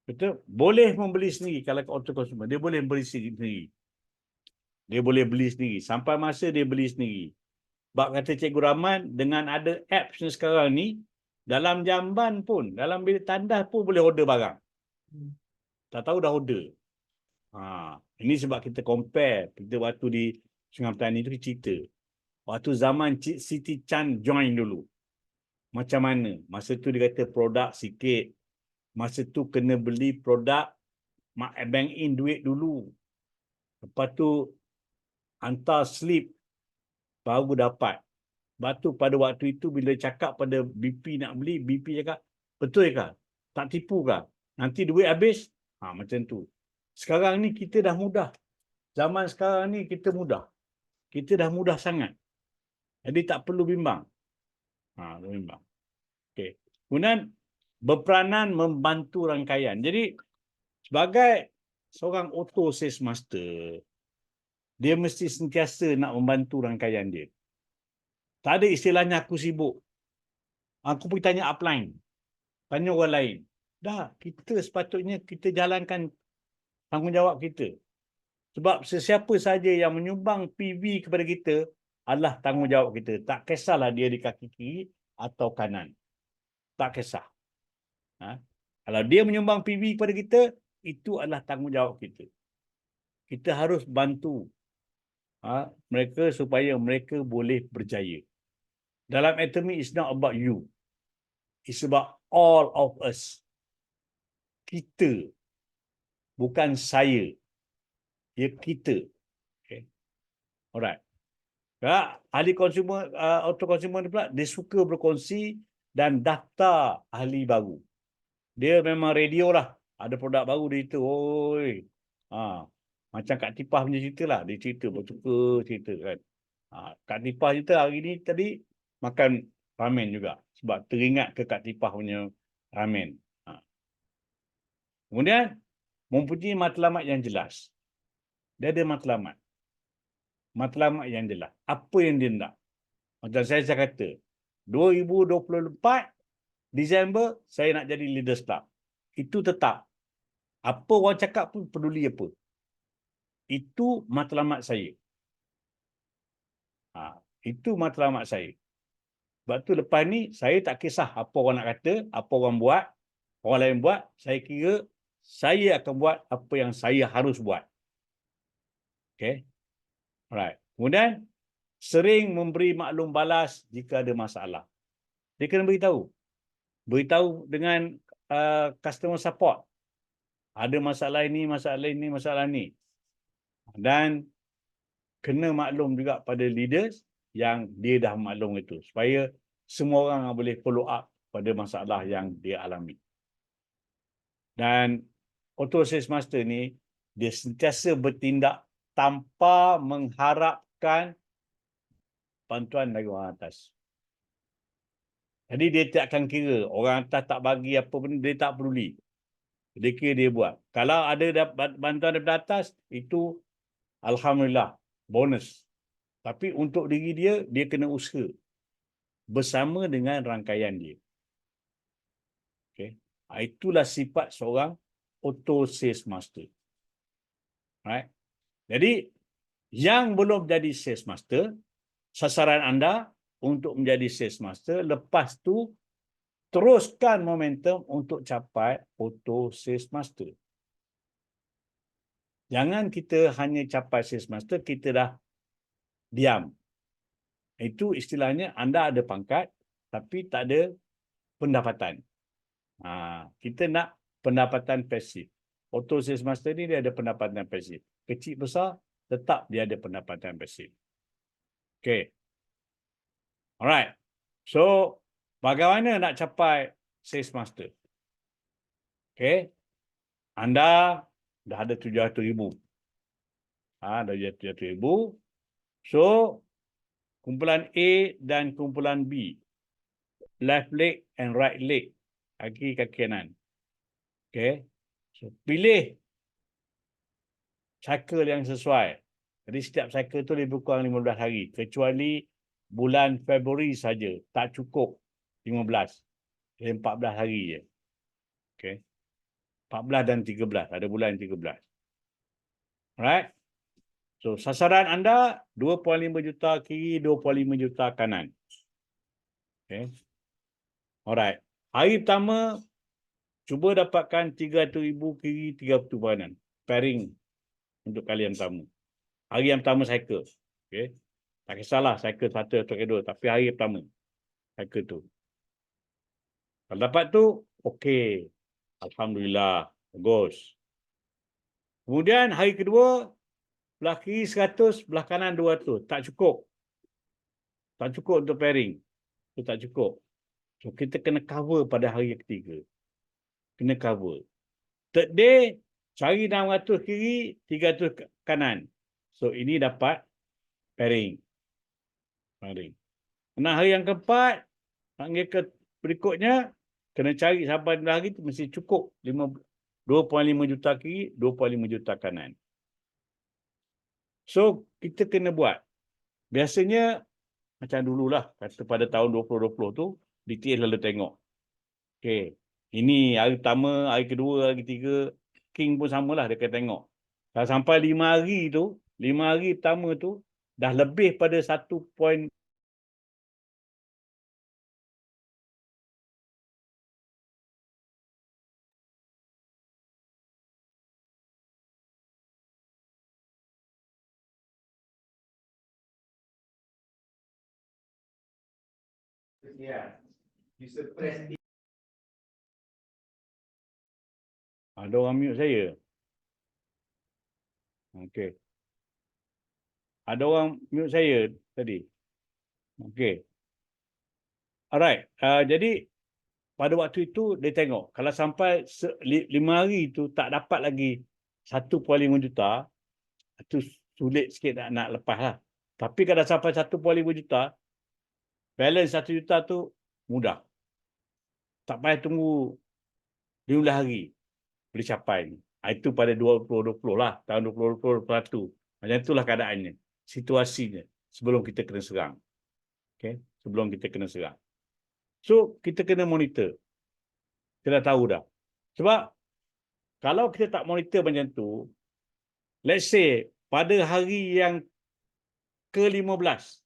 Betul? Boleh membeli sendiri kalau auto consumer. Dia boleh beli sendiri. Dia boleh beli sendiri. Sampai masa dia beli sendiri. Sebab kata Cikgu Rahman, dengan ada apps ni sekarang ni, dalam jamban pun, dalam bilik tandas pun boleh order barang. Tak tahu dah order. Ini sebab kita compare. Kita waktu di Sungai Petani tu cerita. Waktu zaman Cik Siti Chan join dulu. Macam mana? Masa tu dia kata produk sikit. Masa tu kena beli produk bank in duit dulu. Lepas tu hantar slip baru dapat. Lepas tu pada waktu itu bila cakap pada BP nak beli, BP cakap, betul ke? Tak tipu ke? Nanti duit habis? Macam tu. Sekarang ni kita dah mudah. Zaman sekarang ni kita mudah. Kita dah mudah sangat. Jadi tak perlu bimbang. Bimbang. Okey. Kemudian berperanan membantu rangkaian. Jadi sebagai seorang auto sales master, dia mesti sentiasa nak membantu rangkaian dia. Tak ada istilahnya aku sibuk. Aku pergi tanya upline. Tanya orang lain. Dah, kita sepatutnya kita jalankan tanggungjawab kita. Sebab sesiapa saja yang menyumbang PV kepada kita adalah tanggungjawab kita. Tak kisahlah dia di kaki kiri atau kanan. Tak kisah. Kalau dia menyumbang PV kepada kita, itu adalah tanggungjawab kita. Kita harus bantu mereka supaya mereka boleh berjaya. Dalam Atomy, it's not about you. It's about all of us. Kita. Bukan saya. Ya, kita. Okay. Alright. Ahli consumer, auto consumer ni pula, dia suka berkongsi dan daftar ahli baru. Dia memang radio lah. Ada produk baru dia cerita. Macam Kak Tipah punya cerita lah. Dia cerita, bertukar cerita kan. Kak Tipah cerita hari ni tadi makan ramen juga. Sebab teringat ke Kak Tipah punya ramen. Kemudian, mempunyai matlamat yang jelas. Dia ada matlamat. Matlamat yang jelas. Apa yang dia nak. Macam saya kata, 2024, Disember, saya nak jadi leader staff. Itu tetap. Apa orang cakap pun peduli apa. Itu matlamat saya. Itu matlamat saya. Sebab tu lepas ni, saya tak kisah apa orang nak kata, apa orang buat, orang lain buat, saya kira saya akan buat apa yang saya harus buat. Okay. Alright. Kemudian, sering memberi maklum balas jika ada masalah. Dia kena beritahu. Beritahu dengan customer support. Ada masalah ini, masalah ini, masalah ini. Dan kena maklum juga pada leaders yang dia dah maklum itu. Supaya semua orang boleh follow up pada masalah yang dia alami. Dan auto sales master ni, dia sentiasa bertindak tanpa mengharapkan bantuan dari orang atas. Jadi dia tak akan kira orang atas tak bagi apa pun, dia tak peduli. Dia kira dia buat. Kalau ada bantuan daripada atas, itu Alhamdulillah, bonus. Tapi untuk diri dia, dia kena usaha bersama dengan rangkaian dia. Okay. Itulah sifat seorang auto sales master. Right? Jadi, yang belum jadi sales master, sasaran anda untuk menjadi sales master, lepas tu teruskan momentum untuk capai auto sales master. Jangan kita hanya capai sales master, kita dah diam. Itu istilahnya anda ada pangkat, tapi tak ada pendapatan. Kita nak pendapatan pasif. Auto sales master ni dia ada pendapatan pasif. Kecil besar, tetap dia ada pendapatan pasif. Okay. Alright. So, bagaimana nak capai sales master? Okay. Anda dah ada 700,000. Dah ada 700,000. So, kumpulan A dan kumpulan B. Left leg and right leg. Kaki kanan. Okay. So, pilih cycle yang sesuai. Jadi setiap cycle tu lebih kurang 15 hari. Kecuali bulan Februari saja. Tak cukup 15. Jadi 14 hari je. Okay. 14 dan 13. Ada bulan 13. Alright. So, sasaran anda 2.5 juta kiri, 2.5 juta kanan. Okay. Alright. Hari pertama, cuba dapatkan 300,000 kiri, 30 kanan. Pairing untuk kali yang pertama. Hari yang pertama cycle. Okay. Tak kisahlah cycle 1 atau 2. Tapi hari pertama cycle tu. Kalau dapat tu, okey. Alhamdulillah. Bagus. Kemudian hari kedua, belah kiri 100, belah kanan 200. Tak cukup. Tak cukup untuk pairing. Itu tak cukup. So, kita kena cover pada hari ketiga. Kena cover. Third day, cari 600 kiri, 300 kanan. So, ini dapat pairing. Pairing. Nah, hari yang keempat, hari ke berikutnya, kena cari sampai hari itu mesti cukup 2.5 juta kiri, 2.5 juta kanan. So, kita kena buat. Biasanya, macam dululah, kata pada tahun 2020 tu, DTA lalu tengok. Okey, ini hari pertama, hari kedua, hari ketiga, King pun samalah dia akan tengok. Kalau sampai 5 hari tu, 5 hari pertama tu, dah lebih pada 1 point. Yeah, you suppress it. Ada orang mute saya. Okey. Ada orang mute saya tadi. Okey. Alright. Jadi, pada waktu itu, dia tengok. Kalau sampai 5 hari itu tak dapat lagi 1.5 juta, itu sulit sikit nak lepas lah. Tapi kalau sampai 1.5 juta, balance 1 juta tu mudah. Tak payah tunggu 15 hari. Boleh capai. Itu pada 2020 lah. Tahun 2021. Macam itulah keadaannya. Situasinya. Sebelum kita kena serang. Okay? Sebelum kita kena serang. So, kita kena monitor. Kita dah tahu dah. Sebab, kalau kita tak monitor macam tu, let's say, pada hari yang ke-15,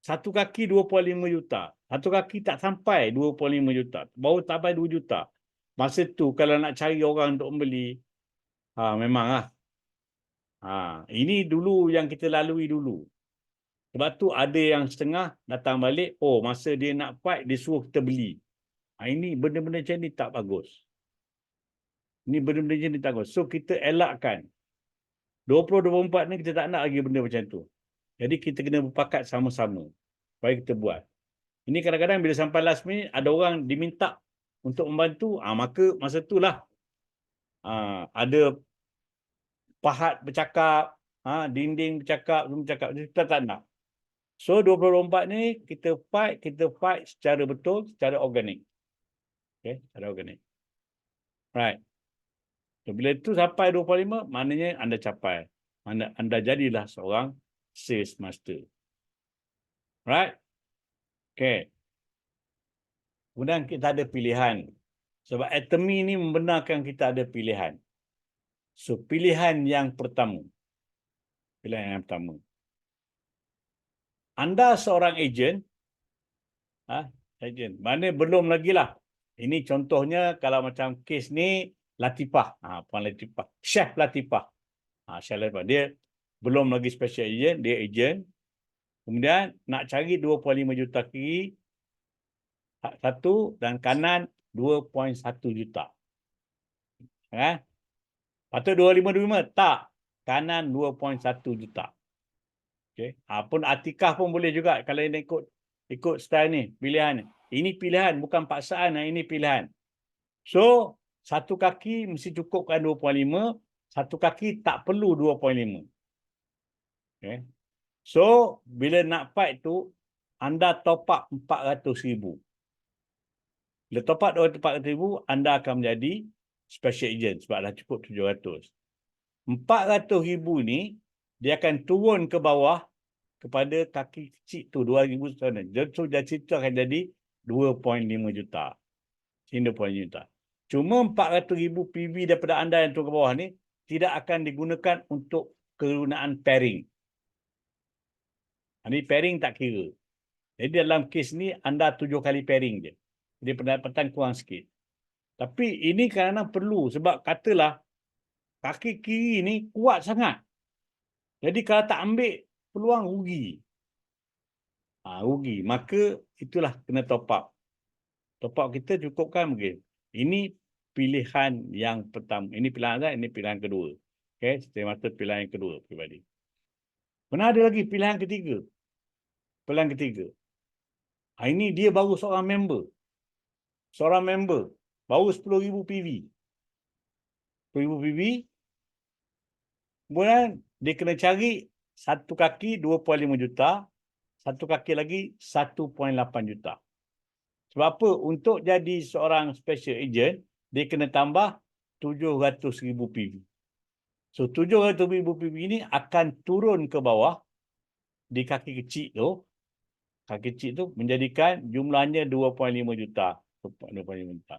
satu kaki 2.5 juta. Satu kaki tak sampai 2.5 juta. Baru sampai 2 juta. Masa tu kalau nak cari orang untuk membeli, memanglah. Ini dulu yang kita lalui dulu. Sebab tu ada yang setengah datang balik, masa dia nak fight, dia suruh kita beli. Ini benda-benda macam ni tak bagus. Ini benda-benda macam ni tak bagus. So kita elakkan. 2024 ni kita tak nak lagi benda macam tu. Jadi kita kena berpakat sama-sama. Supaya kita buat. Ini kadang-kadang bila sampai last minute, ada orang diminta untuk membantu, maka masa itulah ada pahat bercakap, dinding bercakap, semua bercakap. Kita tak nak. So 2024 ni kita fight secara betul, secara organik. Okay, secara organik. Right. So, bila itu sampai 25, maknanya anda capai. anda jadilah seorang sales master. Right? Okay. Kemudian kita ada pilihan. Sebab atomy ni membenarkan kita ada pilihan. So, pilihan yang pertama. Anda seorang ejen. Ejen. Mana belum lagi lah. Ini contohnya kalau macam kes ni Latifah. Puan Latifah. Chef Latifah. Chef Latifah. Dia belum lagi special agent. Dia ejen. Kemudian nak cari 2.5 juta kiri. Satu dan kanan 2.1 juta. Patut 2.525? Tak. Kanan 2.1 juta. Okay. Pun Atikah pun boleh juga kalau ini ikut style ni, pilihan ni. Ini pilihan, bukan paksaan. Ini pilihan. So, satu kaki mesti cukupkan 2.5. Satu kaki tak perlu 2.5. Okay. So, bila nak fight tu, anda top up 400,000. Bila top up 400,000, anda akan menjadi special agent sebab dah cukup 700. 400,000 ni, dia akan turun ke bawah kepada kaki kecil tu, 2,000 sana. So, dari situ akan jadi 2.5 juta. Sini 2.5 juta. Cuma 400,000 PV daripada anda yang turun ke bawah ni, tidak akan digunakan untuk kegunaan pairing. Ini pairing tak kira. Jadi dalam kes ni, anda 7 kali pairing je. Jadi pendapatan kurang sikit. Tapi ini kadang-kadang perlu sebab katalah kaki kiri ni kuat sangat. Jadi kalau tak ambil peluang rugi. Rugi. Maka itulah kena top up. Top up kita cukupkan mungkin. Ini pilihan yang pertama. Ini pilihan saya, ini pilihan kedua. Okay, saya maksud pilihan yang kedua pribadi. Mana ada lagi pilihan ketiga? Pilihan ketiga. Ini dia baru seorang member. Seorang member. Baru 10,000 PV. 10,000 PV. Kemudian dia kena cari satu kaki 2.5 juta. Satu kaki lagi 1.8 juta. Sebab apa? Untuk jadi seorang special agent, dia kena tambah 700,000 PV. So, 700,000 PV ini akan turun ke bawah di kaki kecil tu. Kaki kecil tu menjadikan jumlahnya 2.5 juta. 2.5 juta.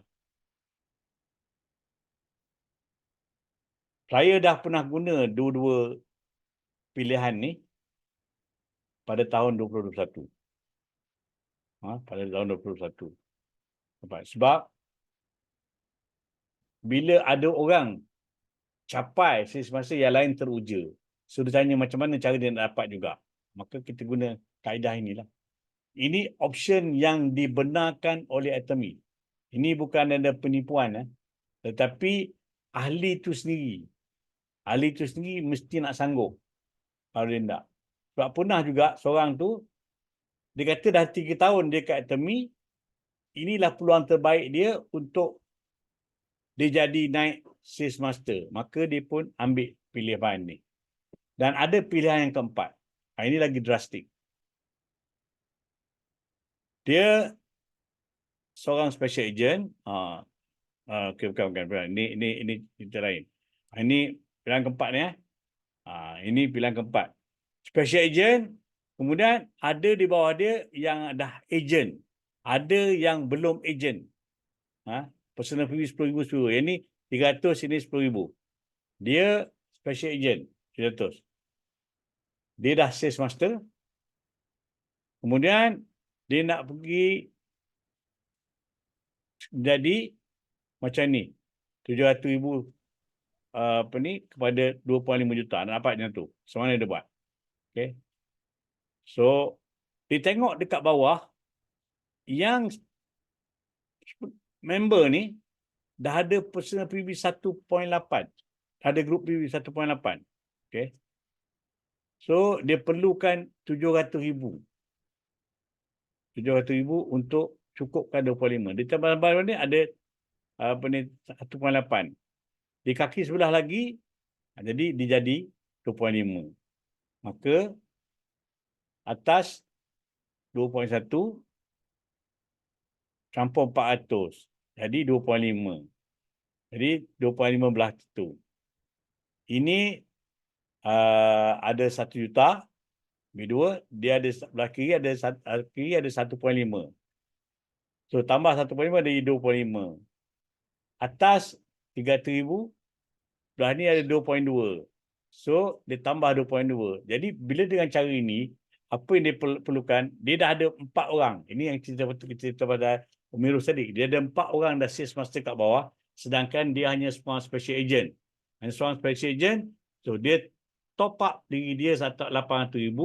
Saya dah pernah guna dua-dua pilihan ni pada tahun 2021. Pada tahun 2021. Sebab bila ada orang capai semasa yang lain teruja, so dia tanya macam mana cara dia nak dapat juga. Maka kita guna kaedah inilah. Ini option yang dibenarkan oleh atomy. Ini bukan ada penipuan, tetapi ahli itu sendiri. Ahli itu sendiri mesti nak sanggup. Kalau dia tak. Sebab pernah juga seorang tu, dia kata dah 3 tahun dia kat atomy, inilah peluang terbaik dia untuk dia jadi naik sales master. Maka dia pun ambil pilihan ni. Dan ada pilihan yang keempat. Ini lagi drastik. Dia seorang special agent. Okay, bukan. Ini cerita lain. Ini pilihan keempat ni. Ini pilihan keempat. Special agent. Kemudian ada di bawah dia yang dah agent. Ada yang belum agent. Personal PV 10,000. Yang ni 300, ini 10,000. Dia special agent 300. Dia dah sales master. Kemudian dia nak pergi jadi macam ni. 700,000 kepada 2.5 juta. Nak dapat macam tu. So mana dia buat? Okay. So dia tengok dekat bawah yang member ni dah ada personal PV 1.8. Ada grup PV 1.8. Okay. So dia perlukan 700,000. 700,000 untuk cukupkan 25. Di tambah-tambah ni ada 1.8. Di kaki sebelah lagi, jadi dia jadi 2.5. Maka atas 2.1 campur 400. Jadi 2.5. Jadi 2.5 belah tu. Ini ada 1 juta. B2 dia ada sebelah kiri ada 1.5. So tambah 1.5 jadi 25. Atas 300,000, sebelah ni ada 2.2. So dia tambah 2.2. Jadi bila dengan cara ini, apa yang dia perlukan, dia dah ada 4 orang. Ini yang kita cerita pada Umirus tadi. Dia ada 4 orang dah sales master kat bawah, sedangkan dia hanya seorang special agent. Hanya seorang special agent, so dia top up diri dia 800,000,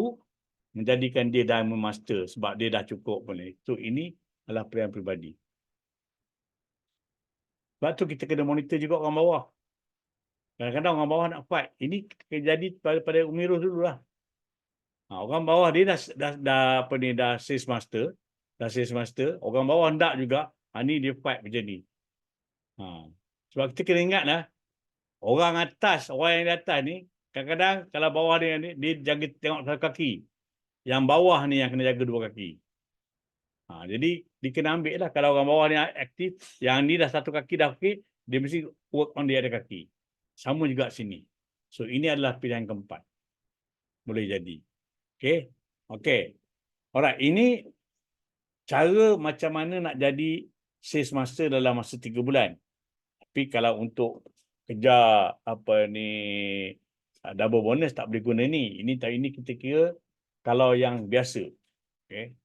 menjadikan dia diamond master sebab dia dah cukup boleh. So ini adalah pilihan peribadi. Sebab tu kita kena monitor juga orang bawah. Kadang-kadang orang bawah nak fight. Ini jadi pada Umirus dululah. Orang bawah dia dah sales master. Dah sales master. Orang bawah hendak juga. Ni dia fight macam ni. Sebab kita kena ingat lah. Orang atas, orang yang di atas ni, kadang-kadang kalau bawah dia ni, dia jaga tengok satu kaki. Yang bawah ni yang kena jaga 2 kaki. Jadi dia kena ambil lah. Kalau orang bawah ni aktif, yang ni dah satu kaki dah okey, dia mesti work on dia ada kaki. Sama juga sini. So ini adalah pilihan keempat. Boleh jadi. Okey. Okey. Alright, ini cara macam mana nak jadi sales master dalam masa 3 bulan. Tapi kalau untuk kejar double bonus tak boleh guna ni. Ini kita kira kalau yang biasa. Okey.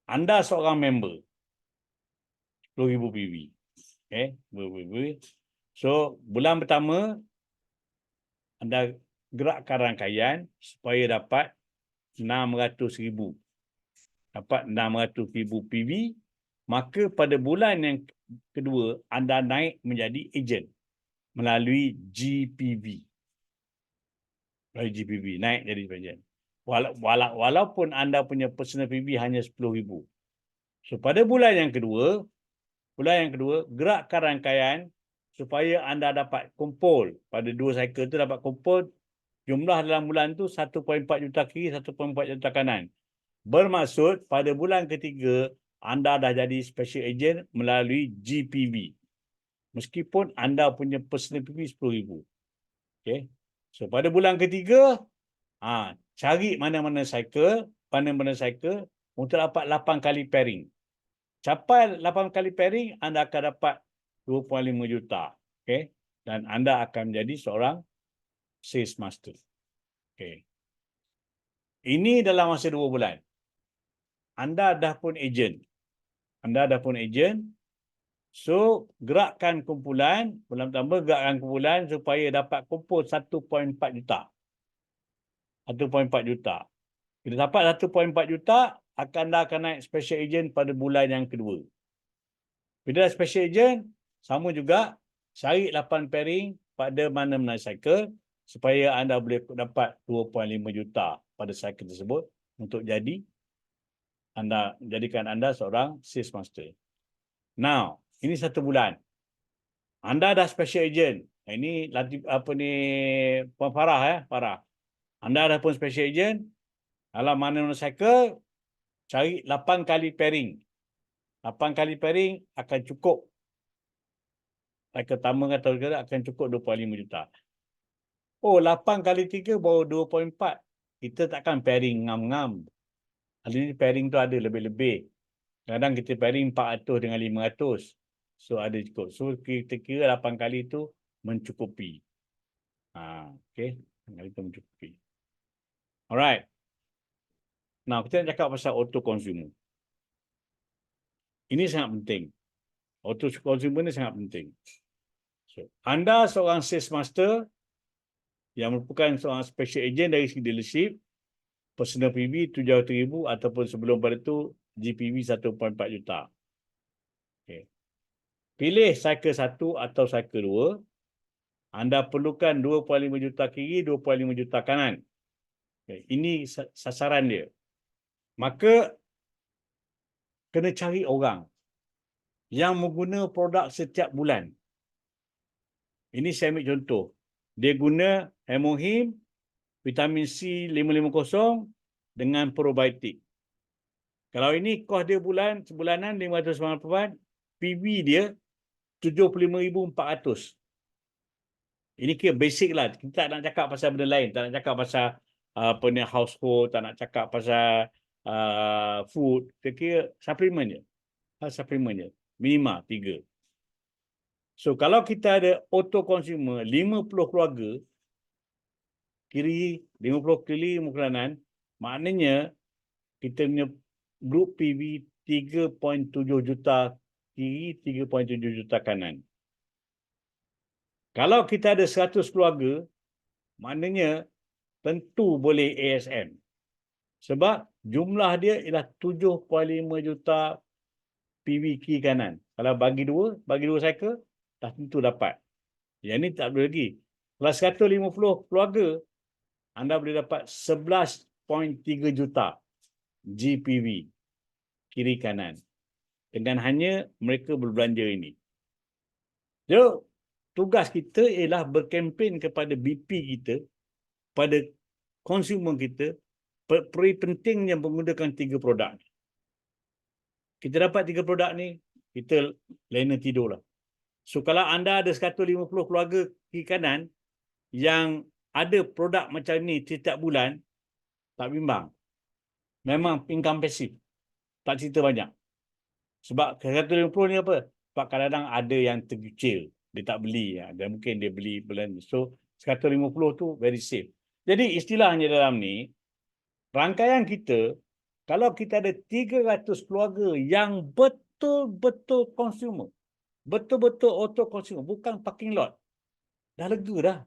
Anda seorang member 10,000 PV. Okey, so bulan pertama anda gerakkan rangkaian supaya dapat 600,000. Dapat 600,000 PV, maka pada bulan yang kedua anda naik menjadi ejen melalui GPV. Melalui GPV naik jadi ejen. Walaupun anda punya personal PV hanya 10,000. So pada bulan yang kedua gerakkan rangkaian supaya anda dapat kumpul pada 2 cycle tu dapat kumpul jumlah dalam bulan tu 1.4 juta kiri, 1.4 juta kanan. Bermaksud pada bulan ketiga anda dah jadi special agent melalui GPV. Meskipun anda punya personal PV 10,000. Okey. So pada bulan ketiga cari mana-mana cycle untuk dapat 8 kali pairing. Capai 8 kali pairing, anda akan dapat 2.5 juta. Okay? Dan anda akan menjadi seorang sales master. Okay. Ini dalam masa 2 bulan. Anda dah pun ejen. So, gerakkan kumpulan, bulan pertama gerakkan kumpulan supaya dapat kumpul 1.4 juta. 1.4 juta. Bila dapat 1.4 juta, anda akan naik special agent pada bulan yang kedua. Bila special agent, sama juga cari 8 pairing pada mana-mana cycle supaya anda boleh dapat 2.5 juta pada cycle tersebut untuk jadikan anda seorang sales master. Now, ini 1 bulan. Anda dah special agent. Ini Puan Farah Farah. Anda dah pun special agent. Dalam mana-mana cycle, cari 8 kali pairing. 8 kali pairing akan cukup. Cycle pertama akan cukup 2.5 juta. 8 kali 3 baru 2.4. Kita takkan pairing ngam-ngam. Hari ini pairing tu ada lebih-lebih. Kadang kita pairing 400 dengan 500. So ada cukup. So kita kira 8 kali tu mencukupi. Okey. 8 kali tu mencukupi. Alright. Now, kita nak cakap pasal auto consumer. Ini sangat penting. Auto consumer ni sangat penting. So, anda seorang sales master yang merupakan seorang special agent dari segi dealership, personal PV 700,000 ataupun sebelum pada tu GPV 1.4 juta. Okay. Pilih cycle 1 atau cycle 2. Anda perlukan 2.5 juta kiri, 2.5 juta kanan. Okay. Ini sasaran dia. Maka kena cari orang yang mengguna produk setiap bulan. Ini saya ambil contoh. Dia guna Hemohim, vitamin C 550 dengan probiotik. Kalau ini kos dia sebulanan 598, PV dia 75,400. Ini kira basic lah. Kita tak nak cakap pasal benda lain. Tak nak cakap pasal apa ni household. Tak nak cakap pasal food. Kita kira suplemen je. Suplemen je. Minima 3. So kalau kita ada auto consumer 50 keluarga, kiri 50 kiri kanan, maknanya kita punya group PV 3.7 juta kiri, 3.7 juta kanan. Kalau kita ada 100 keluarga, maknanya tentu boleh ASM. Sebab jumlah dia ialah 7.5 juta PV kiri kanan. Kalau bagi dua cycle, dah tentu dapat. Yang ni tak boleh lagi. Kalau 150 keluarga, anda boleh dapat 11.3 juta GPV kiri kanan. Dengan hanya mereka berbelanja ini. So, tugas kita ialah berkempen kepada BP kita, pada konsumer kita, pentingnya menggunakan 3 produk. Kita dapat 3 produk ni, kita lena tidurlah. So kalau anda ada 150 keluarga kiri kanan yang ada produk macam ni setiap bulan, tak bimbang. Memang income passive. Tak cerita banyak. Sebab 150 ni apa? Sebab kadang-kadang ada yang terkecil. Dia tak beli. Dan mungkin dia beli bulan. So 150 tu very safe. Jadi istilahnya dalam ni, rangkaian kita, kalau kita ada 300 keluarga yang betul-betul consumer, betul-betul auto consumer, bukan parking lot, dah lega dah.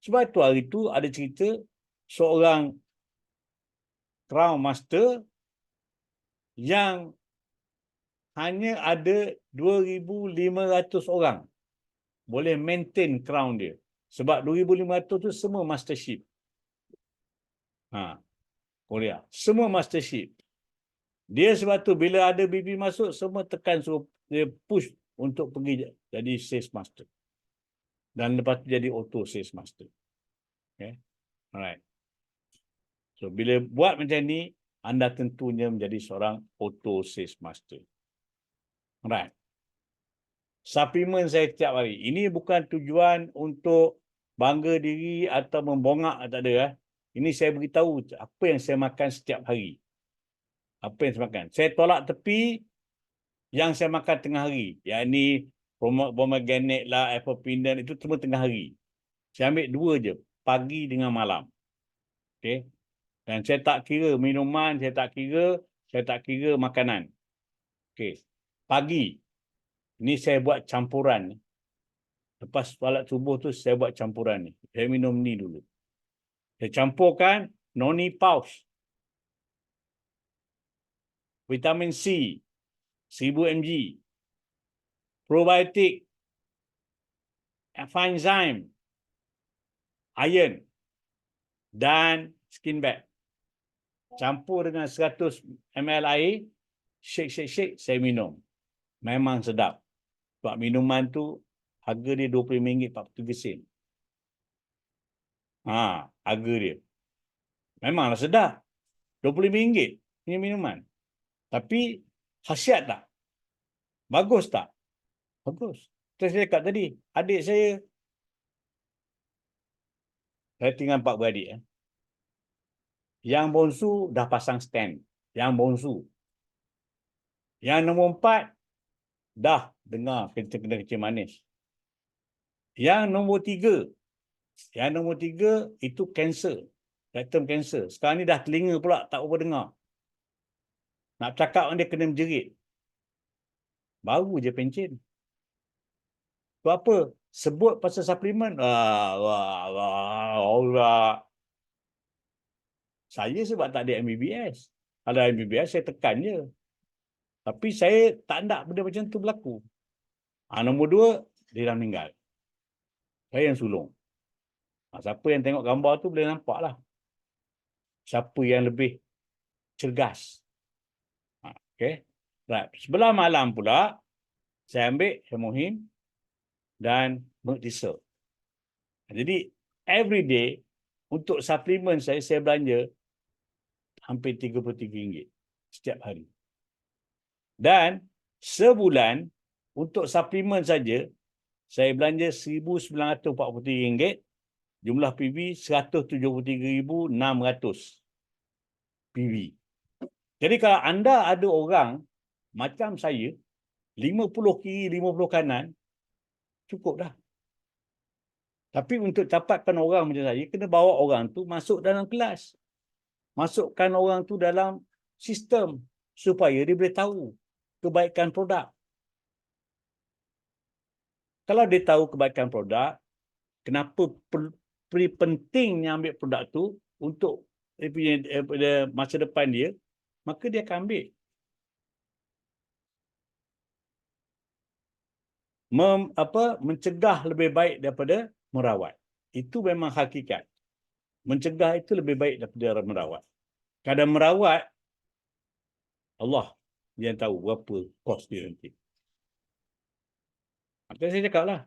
Sebab itu hari tu ada cerita seorang Crown Master yang hanya ada 2,500 orang boleh maintain crown dia. Sebab 2,500 tu semua mastership. Korea. Semua mastership. Dia sebab tu bila ada BB masuk, semua tekan suruh dia push untuk pergi jadi sales master. Dan lepas tu jadi auto sales master. Okay. Alright. So bila buat macam ni, anda tentunya menjadi seorang auto sales master. Alright. Suplemen saya setiap hari. Ini bukan tujuan untuk bangga diri atau membongak, tak ada. Ini saya beritahu apa yang saya makan setiap hari. Apa yang saya makan. Saya tolak tepi yang saya makan tengah hari. Yang ni pomegranate lah, apple peanut, itu semua tengah hari. Saya ambil 2 je. Pagi dengan malam. Okay. Dan saya tak kira minuman, saya tak kira makanan. Okay. Pagi. Ini saya buat campuran. Lepas solat subuh tu saya buat campuran ni. Saya minum ni dulu. Saya campurkan noni pouch. Vitamin C 1000 mg. Probiotik. Enzyme. Iron. Dan skin bag. Campur dengan 100 ml air. Shake, saya minum. Memang sedap. Sebab minuman tu harga dia RM20.43. Harga dia. Memanglah sedap. RM25 punya minuman. Tapi khasiat tak? Bagus tak? Bagus. Terus saya cakap tadi, adik saya tinggal 4 beradik. Yang bongsu dah pasang stand. Yang bongsu. Yang nombor 4 dah dengar kencing manis. Yang nombor 3 itu kanser. Rectum cancer. Sekarang ni dah telinga pula, tak apa dengar. Nak cakap dia kena menjerit. Baru je pencen. Sebab apa? Sebut pasal suplemen. Saya sebab tak ada MBBS. Kalau MBBS saya tekan je. Tapi saya tak nak benda macam tu berlaku. Nombor 2, dia dah meninggal. Saya yang sulung. Siapa yang tengok gambar tu boleh nampak lah. Siapa yang lebih cergas. Okay. Right. Sebelah malam pula, saya ambil hemohim dan Mertisel. Jadi, every day, untuk suplemen saya belanja hampir RM33 setiap hari. Dan sebulan, untuk suplemen saja, saya belanja RM1,943, jumlah PV 173,600 PV. Jadi kalau anda ada orang macam saya, 50 kiri, 50 kanan, cukup dah. Tapi untuk dapatkan orang macam saya, kena bawa orang tu masuk dalam kelas. Masukkan orang tu dalam sistem supaya dia boleh tahu kebaikan produk. Kalau dia tahu kebaikan produk, kenapa pentingnya ambil produk tu untuk masa depan dia, maka dia akan ambil. Mencegah lebih baik daripada merawat. Itu memang hakikat. Mencegah itu lebih baik daripada merawat. Kadang merawat, Allah yang tahu berapa kos dia nanti. Maka saya cakap lah.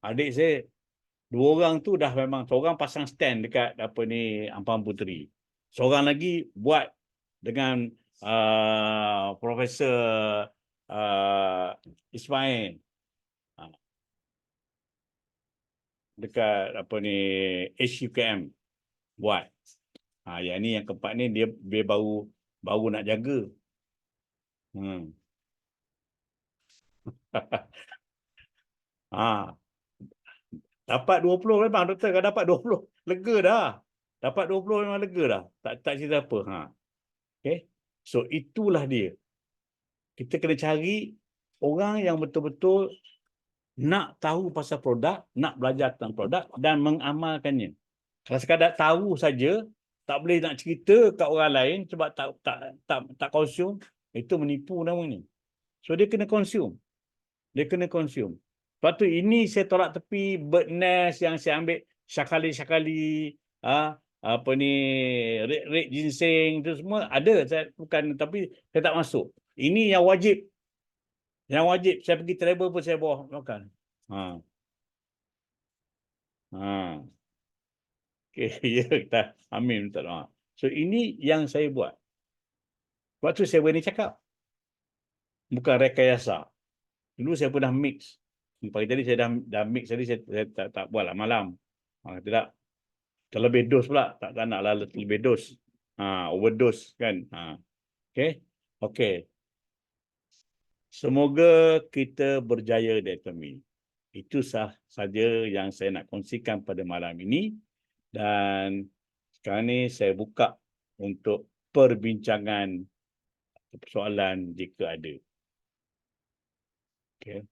Adik saya, 2 orang tu dah memang, seorang pasang stand dekat Ampang Puteri. Seorang lagi buat dengan Profesor Ismail. Dekat HUKM buat. Yang ni yang keempat ni dia baru nak jaga. Dapat 20 memang doktor, kalau dapat 20 lega dah. Dapat 20 memang lega dah. Tak cerita apa. Okay. So itulah dia. Kita kena cari orang yang betul-betul nak tahu pasal produk, nak belajar tentang produk dan mengamalkannya. Kalau sekadar tahu saja, tak boleh nak cerita kat orang lain sebab tak consume, itu menipu namanya. So dia kena consume. Dia kena consume. Lepas tu ini saya tolak tepi bird nest yang saya ambil syakali, red ginseng tu semua ada, saya bukan, tapi saya tak masuk. Ini yang wajib. Yang wajib saya pergi travel pun saya bawa makan. Okay, ya kita amin minta doa. So ini yang saya buat. Waktu saya berani cakap. Bukan rekayasa. Dulu saya pun dah mix. Pagi tadi saya dah mix tadi, saya tak buatlah malam. Tidak. Terlebih dos pula. Tak naklah lebih dos. Overdose kan. Okay. Semoga kita berjaya di ekonomi. Itu saja yang saya nak kongsikan pada malam ini. Dan sekarang ni saya buka untuk perbincangan persoalan jika ada. Okay.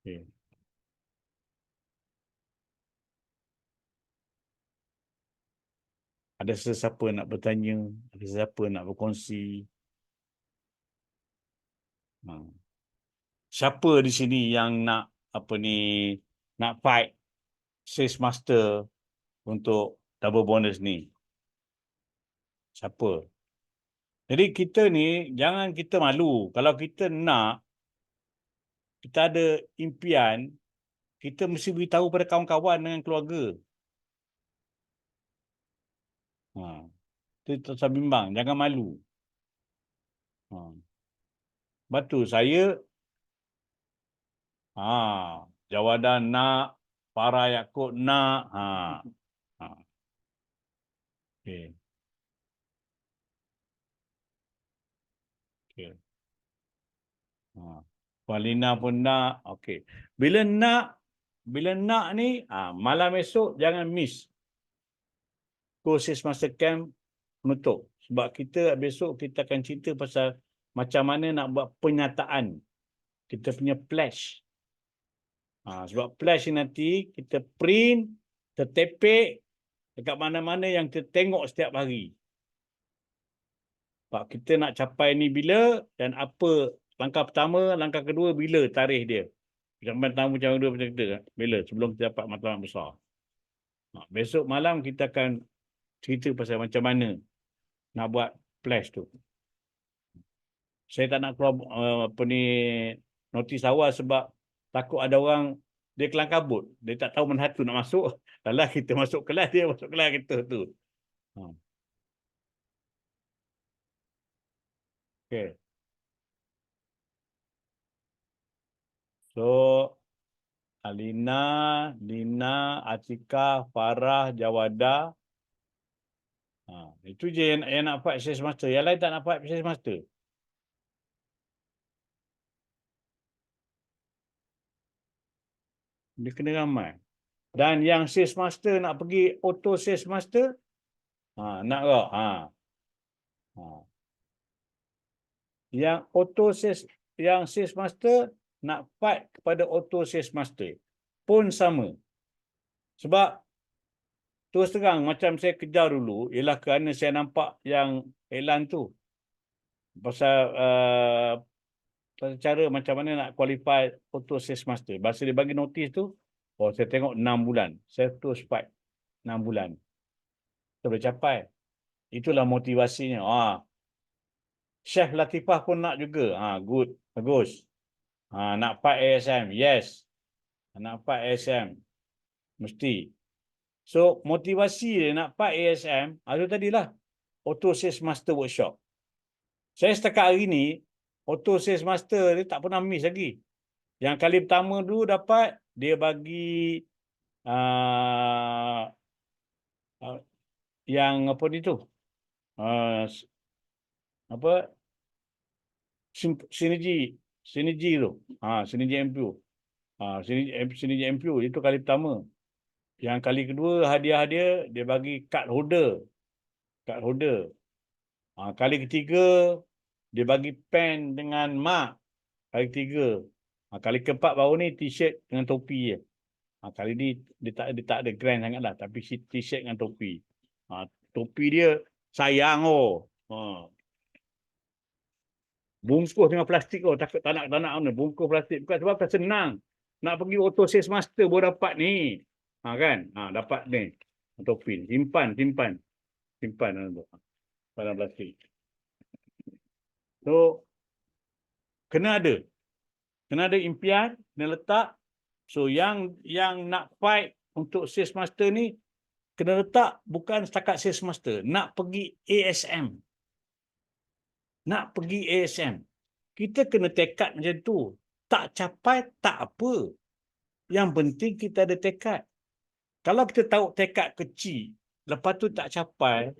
Okay. Ada sesiapa nak bertanya? Ada sesiapa nak berkongsi? Siapa di sini yang nak nak fight sales master untuk double bonus ni? Siapa? Jadi kita ni jangan kita malu. Kalau kita nak, kita ada impian, kita mesti beritahu pada kawan-kawan dengan keluarga. Itu tak usah bimbang, jangan malu. Batu saya Jawadan nak, para Yaakob nak. Okay. Walina pun nak. Okey. Bila nak ni, malam esok jangan miss. Kursus Master Camp penutup. Sebab kita besok kita akan cerita pasal macam mana nak buat penyataan. Kita punya flash. Sebab flash ni nanti kita print, tertepek dekat mana-mana yang kita tengok setiap hari. Sebab kita nak capai ni bila dan apa langkah pertama, langkah kedua bila tarikh dia. Sampai tamu macam dua macam kita. Bila? Sebelum kita dapat matlamat besar. Besok malam kita akan cerita pasal macam mana nak buat flash tu. Saya tak nak keluar notis awal sebab Takut ada orang dia kelang kabut. Dia tak tahu mana satu nak masuk. Lalah kita masuk kelas, dia masuk kelas kita tu. Okay. So, Alina, Lina, Atika, Farah, Jawada. Itu je yang nak fight Access Master. Yang lain tak nak fight Access Master. Dia kena ramai. Dan yang Sales Master nak pergi auto Sales Master, nak tak? Yang auto Sales, yang Sales Master nak fight kepada auto Sales Master pun sama. Sebab terus terang macam saya kejar dulu ialah kerana saya nampak yang iklan tu pasal cara macam mana nak qualify auto Sales Master. Bahasa dia bagi notis tu, saya tengok 6 bulan. Saya terus fight 6 bulan. Kita boleh capai. Itulah motivasinya. Chef Latifah pun nak juga. Good. Bagus. Nak fight ASM. Yes. Nak fight ASM. Mesti. So, motivasi dia nak fight ASM, itu tadilah Auto Sales Master Workshop. Saya setakat hari ni, Auto Sales Master dia tak pernah miss lagi. Yang kali pertama dulu dapat, dia bagi yang apa ni tu? Sinergi tu. Sinergi MPU. Sinergi MPU itu kali pertama. Yang kali kedua hadiah dia bagi kad holder. Kad holder. Kali ketiga dia bagi pen dengan mark. Kali ketiga. Kali keempat baru ni t-shirt dengan topi je. Kali ni dia tak ada grand sangat lah, tapi t-shirt dengan topi. Topi dia sayang bungkus dengan plastik takut tak nak bungkus plastik. Bukan sebab tak senang. Nak pergi auto sales master baru dapat ni. Kan? Dapat ni. Topi. Simpan dalam plastik. So, kena ada impian, kena letak. So, yang nak fight untuk sales master ni, kena letak bukan setakat sales master. Nak pergi ASM. Kita kena tekad macam tu. Tak capai, tak apa. Yang penting kita ada tekad. Kalau kita tahu tekad kecil, lepas tu tak capai,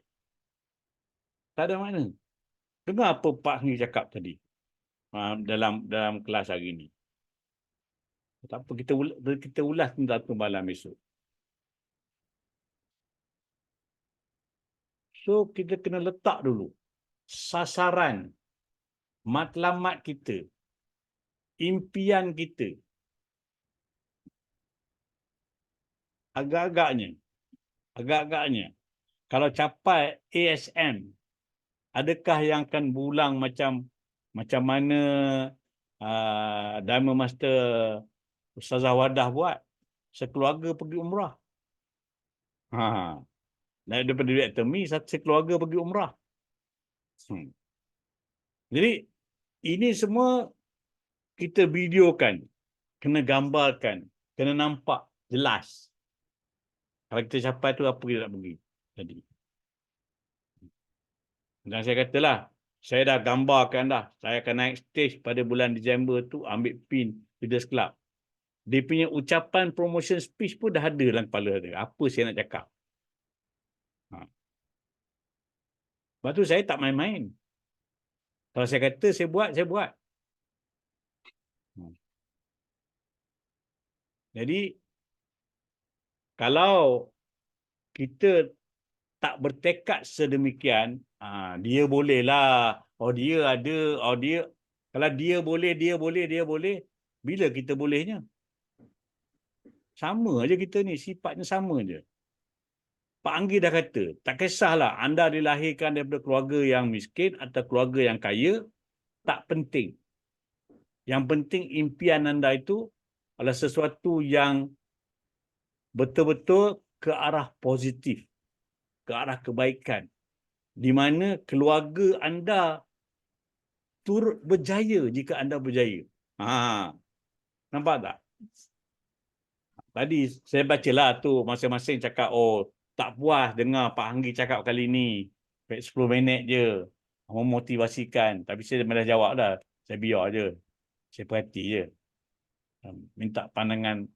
tak ada makna. Dengar apa Pak Hni cakap tadi dalam kelas hari ini. Tak apa, kita ulas tentang tu malam esok. So, kita kena letak dulu sasaran, matlamat kita, impian kita. Agak-agaknya, kalau capai ASM, adakah yang akan berulang macam mana Dharma Master Ustazah Wadah buat? Sekeluarga pergi umrah. Daripada duit temi, sekeluarga pergi umrah. Jadi, ini semua kita videokan, kena gambarkan, kena nampak jelas. Kalau kita capai tu, apa kita nak pergi tadi. Dan saya katalah, saya dah gambarkan dah. Saya akan naik stage pada bulan Disember tu, ambil pin Leaders Club. Dia punya ucapan promotion speech pun dah ada dalam kepala dia. Apa saya nak cakap. Lepas tu saya tak main-main. Kalau saya kata saya buat. Jadi, kalau kita tak bertekad sedemikian, dia bolehlah. Dia ada. Kalau dia boleh. Bila kita bolehnya? Sama aja kita ni. Sifatnya sama je. Pak Anggi dah kata, tak kisahlah anda dilahirkan daripada keluarga yang miskin atau keluarga yang kaya, tak penting. Yang penting impian anda itu adalah sesuatu yang betul-betul ke arah positif, ke arah kebaikan, di mana keluarga anda turut berjaya jika anda berjaya. Nampak tak? Tadi saya bacalah tu masing-masing cakap tak puas dengar Pak Hanggi cakap kali ni. 10 minit je. Memotivasikan. Tapi saya dah jawab dah. Saya biar je. Saya perhati je. Minta pandangan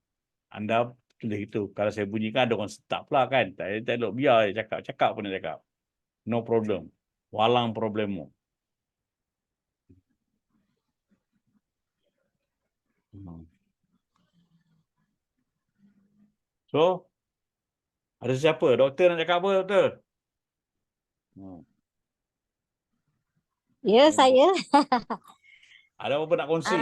anda tulis itu. Kalau saya bunyikan ada orang start pula kan. Tak elok biar je cakap. Cakap pun dia cakap. No problem. Walang problemo. So, ada siapa? Doktor nak cakap apa, doktor? Ya, saya. Ada apa nak kongsi?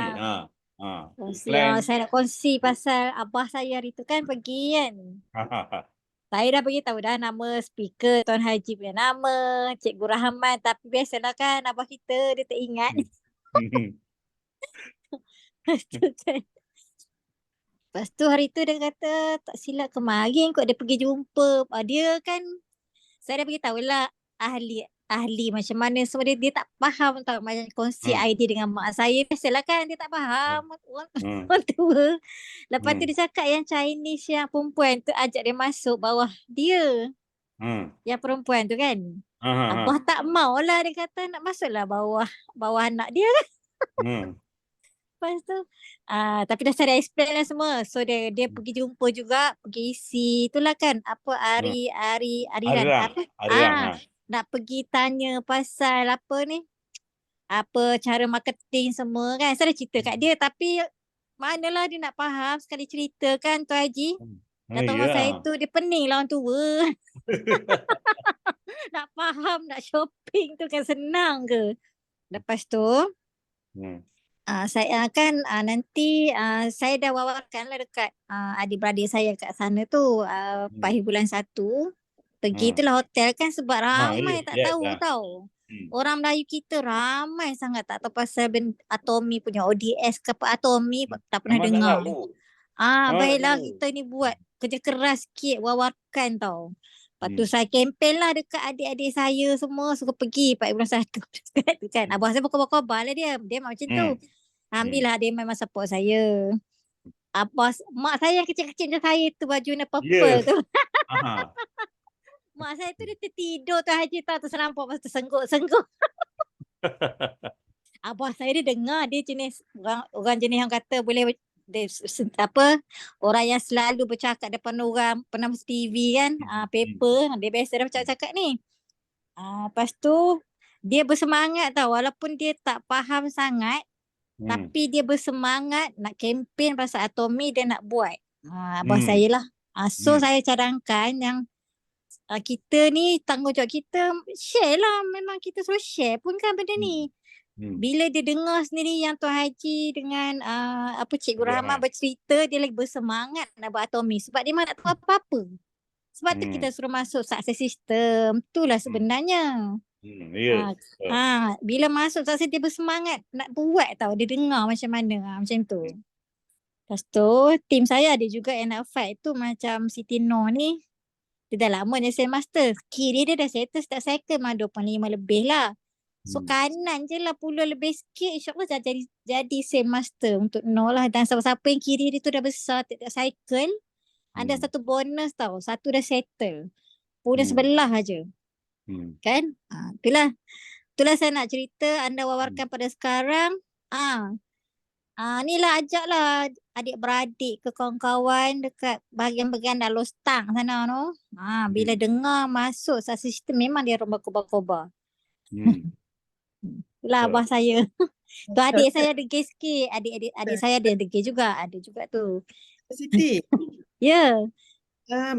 Kongsi, saya nak kongsi pasal abah saya hari tu kan pergi kan. Saya dah beritahu dah nama speaker Tuan Haji punya nama, Cikgu Rahman. Tapi biasalah kan abah kita dia tak ingat. Lepas tu hari tu dia kata tak silap kemarin kot dia pergi jumpa. Dia kan saya dah beritahu lah ahli macam mana semua dia tak faham tau macam kongsi idea dengan mak saya. Biasalah kan dia tak faham orang tua. Lepas tu dia cakap yang Chinese yang perempuan tu ajak dia masuk bawah dia. Yang perempuan tu kan. Abah tak maulah dia kata nak masuklah bawah anak dia kan. Lepas tu tapi dah saya explain lah semua. So dia pergi jumpa juga, pergi isi itulah kan apa Ariran apa nak pergi tanya pasal apa ni, apa cara marketing semua kan. Saya dah cerita kat dia tapi manalah dia nak faham sekali cerita kan Tuan Haji. Kata mak saya tu dia pening lah orang tua. Nak faham, nak shopping tu kan senang ke. Lepas tu saya kan nanti saya dah wawarkan lah dekat adik-beradik saya kat sana tu pagi bulan 1 pergi itulah hotel kan sebab ramai tak tahu tau. Orang Melayu kita ramai sangat tak tahu pasal Atomi punya ODS ke apa Atomi tak pernah dengar. Baiklah kita ni buat kerja keras sikit wawarkan tau. Lepas tu saya kempen lah dekat adik-adik saya semua suruh pergi 4 bulan 1 tu kan. Abang saya berkhabar-khabar lah dia macam tu. Alhamdulillah dia memang support saya. Mak saya yang kecil-kecil macam saya tu baju warna purple tu. Mak saya tu dia tertidur tu Haji tahu terserampak masa tersengguk-sengguk. Abah saya dia dengar dia jenis orang jenis yang kata boleh orang yang selalu bercakap depan orang pernah mesti TV kan paper dia biasa dah bercakap ni. Lepas tu dia bersemangat tau walaupun dia tak faham sangat. Tapi dia bersemangat nak kempen pasal Atomi dia nak buat. Abah saya lah. So saya cadangkan yang kita ni tanggungjawab kita share lah. Memang kita suruh share pun kan benda ni. Bila dia dengar sendiri yang Tuan Haji dengan Cikgu Rahman bercerita dia lagi bersemangat nak buat Atomi. Sebab dia memang nak tahu apa-apa. Sebab tu kita suruh masuk success system. Itulah sebenarnya. Bila masuk saya dia bersemangat nak buat tau dia dengar macam mana macam tu. Lepas tu tim saya ada juga yang nak fight tu macam Siti Noh ni dia dah lama je master kiri dia dah settle start cycle mah 25 lebih lah. So kanan je lah 10 lebih sikit insyaAllah dah jadi master untuk Noh lah. Dan siapa-siapa yang kiri dia tu dah besar tak cycle ada satu bonus tau, satu dah settle punya sebelah aja. Kan? Itulah saya nak cerita anda wawarkan pada sekarang. Inilah ajaklah adik-beradik ke kawan-kawan dekat bahagian-bahagian dah Lostang sana no. Bila dengar masuk sistem memang dia rumah kobar-kobar. Itulah abah saya. Tu adik saya degil sikit. Adik saya ada degil juga. Ada juga tu. Siti. Ya.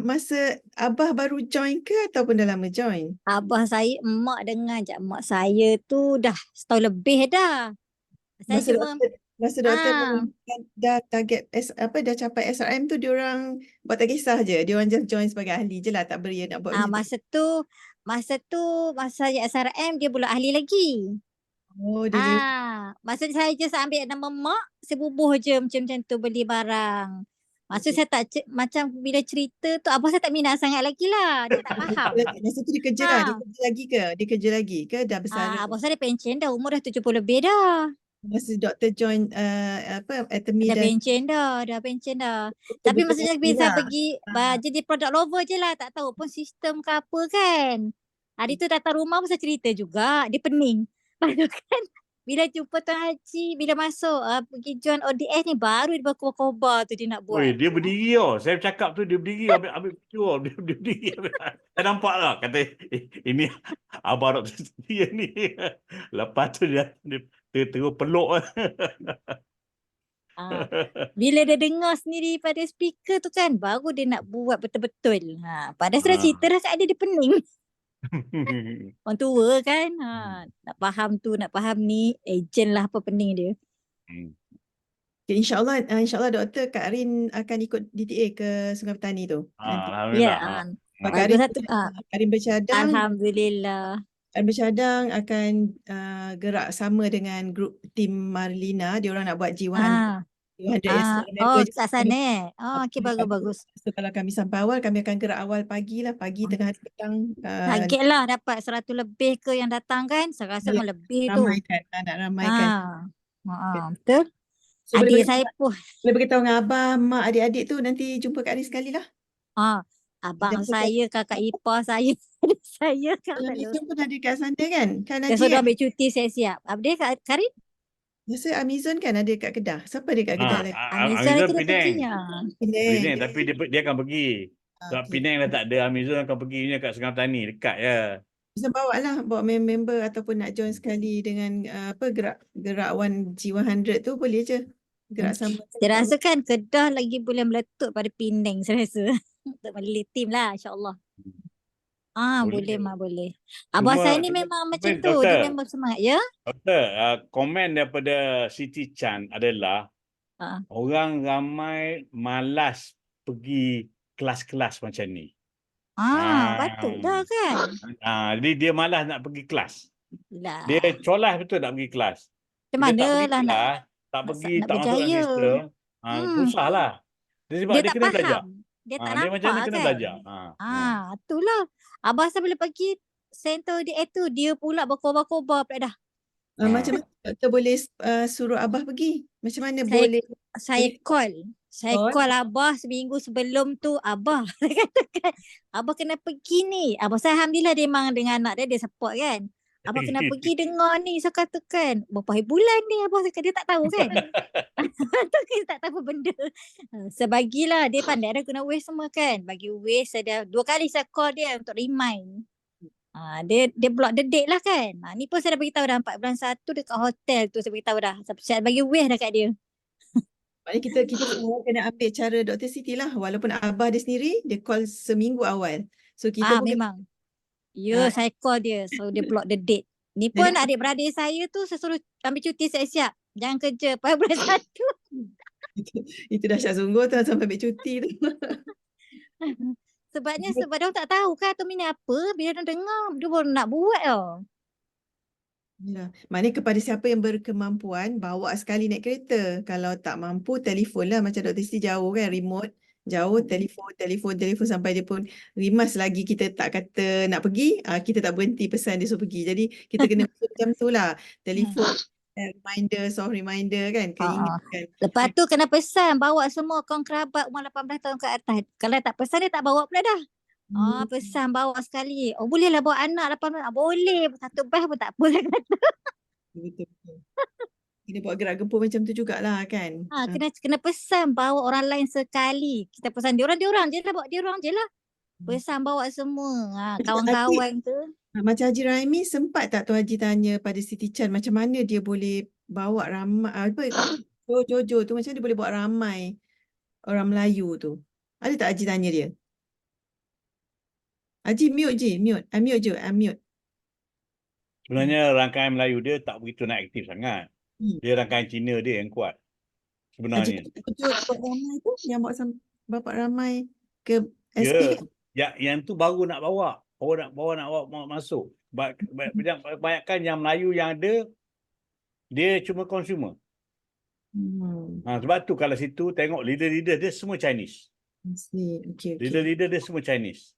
Masa abah baru join ke ataupun dah lama join? Abah saya, emak dengar je. Emak saya tu dah setahun lebih dah. Masa doktor dah target dah capai SRM tu diorang buat tak kisah je. Diorang just join sebagai ahli je lah. Tak beria nak buat masa saya SRM dia belum ahli lagi. Masa saya just ambil nama mak, saya bubuh je macam tu beli barang. Maksud saya tak macam bila cerita tu abah saya tak minat sangat lagi lah. Dia tak faham. Masa tu dia kerja lah. Dia kerja lagi ke? Dah besar? Abah saya dia pencen dah umur dah 70 lebih dah. Masa doktor join atomy Dah dah bencen dah, Tapi betul-betul maksudnya mati Fiza lah. pergi jadi product lover je lah. Tak tahu pun sistem ke apa kan. Hari tu datang rumah pasal cerita juga. Dia pening. Lepas tu kan bila jumpa Tuan Haji, bila masuk pergi join ODS ni baru dia berkobar-kobar tu dia nak Oi, buat. dia berdiri tau. Saya cakap tu dia berdiri ambil picture. Dia berdiri. Saya nampak lah. Kata, ini Abang Dr. Setia ni. Lepas tu dia terus peluk. Ah, bila dia dengar sendiri pada speaker tu kan baru dia nak buat betul-betul. Padahal sudah cerita dah kat dia pening. Orang tua kan. Nak faham tu, nak faham ni, ejen lah apa pening dia. Okay, insyaAllah doktor Kak Rin akan ikut DTA ke Sungai Petani tu. Nanti Alhamdulillah. Ya, Kak bagus Rin, satu. Kak Rin bercadang, Alhamdulillah. akan gerak sama dengan grup tim Marlina. Dia orang nak buat G100 Ah, member je. kat sana okey, bagus. So kalau kami sampai awal, kami akan gerak awal pagi lah. Pagi, tengah hari, petang. Target lah dapat 100 lebih ke yang datang kan. Saya rasa Ya, lebih tu. nak ramaikan. Betul. So Adik saya pun. boleh beritahu dengan abah, mak, adik-adik tu nanti jumpa Kak Rin sekali lah. Abang Dan saya, kakak ipar saya, adik saya kan Dalam selalu. Amazon pun ada kat sana kan? Kan Dia Haji sudah kan? ambil cuti siap-siap. Abang Kak Karin? Biasa Amazon kan ada kat Kedah. Siapa ada kat Kedah lagi? Amazon lagi dia Penang. pergi. Penang, tapi dia akan pergi. Sebab okey. Penang dah tak ada, Amazon akan pergi kat Sungai Petani, dekat je. Bisa bawa lah, bawa member ataupun nak join sekali dengan gerak One G100 tu boleh je. Gerak sama. Saya rasa kan Kedah lagi boleh meletup pada Penang saya rasa. Untuk melili tim lah insyaAllah. Boleh Mak, boleh. Abah saya ni memang macam tu. Dia memang semangat ya. Doktor, komen daripada Siti Chan adalah orang ramai malas pergi kelas-kelas macam ni. Patut dah kan. Jadi dia malas nak pergi kelas. Lah. Dia colas betul nak pergi kelas. Macam Dia tak mana pergi lah nak kelas, tak pergi, nak tak masuk dalam berjaya. sistem, susahlah. Sebab Dia dia tak kena belajar. faham. Dia tak Dia macam mana nampak kena kan. belajar. Itulah. Abah saya bila pergi center dia tu dia pula berkobar-kobar pula dah. Macam mana doktor boleh suruh abah pergi? Macam mana boleh? Saya call abah seminggu sebelum tu. Abah saya katakan abah kena pergi ni. Abah saya alhamdulillah dia memang dengan anak dia support kan. Abah kena pergi dengar ni. Saya katakan berapa hari bulan ni abah saya kata dia tak tahu kan. Dia tak tahu benda. Sebagilah dia pandai dah guna Waze semua kan. Bagi Waze saya dah 2 kali saya call dia untuk remind. Dia block the date lah kan. Ni pun saya dah beritahu dah 4 bulan 1 dekat hotel tu saya beritahu dah. Saya bagi Waze dah kat dia. Maknanya kita semua kena ambil cara Dr. Siti lah. Walaupun abah dia sendiri, dia call seminggu awal. So kita pun memang. Saya call dia. So dia block the date. Ni pun adik-beradik saya tu saya suruh ambil cuti siap-siap. Jangan kerja pada bulan 1. Itu dahsyat sungguh tu sampai ambil cuti tu. Sebab dia tak tahu kan atom ini apa. Bila dia dengar, dia baru nak buat tau. Ya. Maknanya kepada siapa yang berkemampuan, bawa sekali naik kereta. Kalau tak mampu, telefon lah. Macam Dr. Siti jauh kan, remote. Jauh, telefon sampai dia pun rimas lagi kita tak kata nak pergi, kita tak berhenti pesan dia suruh pergi. Jadi kita kena macam tu lah. Telefon, reminder, soft reminder kan. Ingatkan. Lepas tu kena pesan bawa semua kawan kerabat umur 18 tahun ke atas. Kalau tak pesan dia tak bawa pula dah. Pesan bawa sekali. Bolehlah bawa anak 18 tahun. Boleh. Satu bas pun tak apa lah kata. Betul. Kena buat gerak gempur macam tu jugalah kan. Kena pesan bawa orang lain sekali. Kita pesan diorang je lah. Bawa diorang je lah. Pesan bawa semua. Kawan-kawan tu. Macam Haji Raimi, sempat tak Tuan Haji tanya pada Siti Chan macam mana dia boleh bawa ramai, Jojo tu macam dia boleh bawa ramai orang Melayu tu. Ada tak Haji tanya dia? Haji mute je, unmute. Sebenarnya rangkaian Melayu dia tak begitu nak aktif sangat. Dia rangkaian Cina dia yang kuat. Sebenarnya. Jojo bawa ramai tu, yang bawa ramai ke SP kan? Yang tu baru nak bawa. Baru nak bawa masuk. Banyakkan yang Melayu yang ada, dia cuma consumer. Sebab tu kalau situ tengok leader-leader dia semua Chinese. Okay. Leader-leader dia semua Chinese.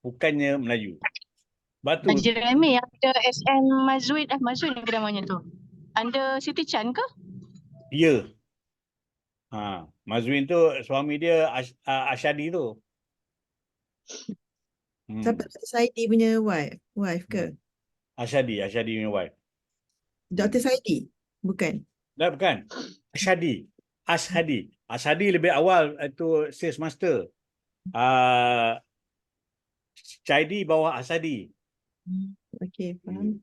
Bukannya Melayu. Sebab tu, Haji Remy yang ada SN Mazwin, Mazwin ke namanya tu? Under Siti Chan ke? ya. Mazwin tu suami dia Asyadi tu. Siapa Saidi punya wife ke? Asyadi punya wife. Dr. Saidi? Bukan. Dah bukan. Ashadi lebih awal itu sales master. Chaidi bawah Asadi. Okey, faham.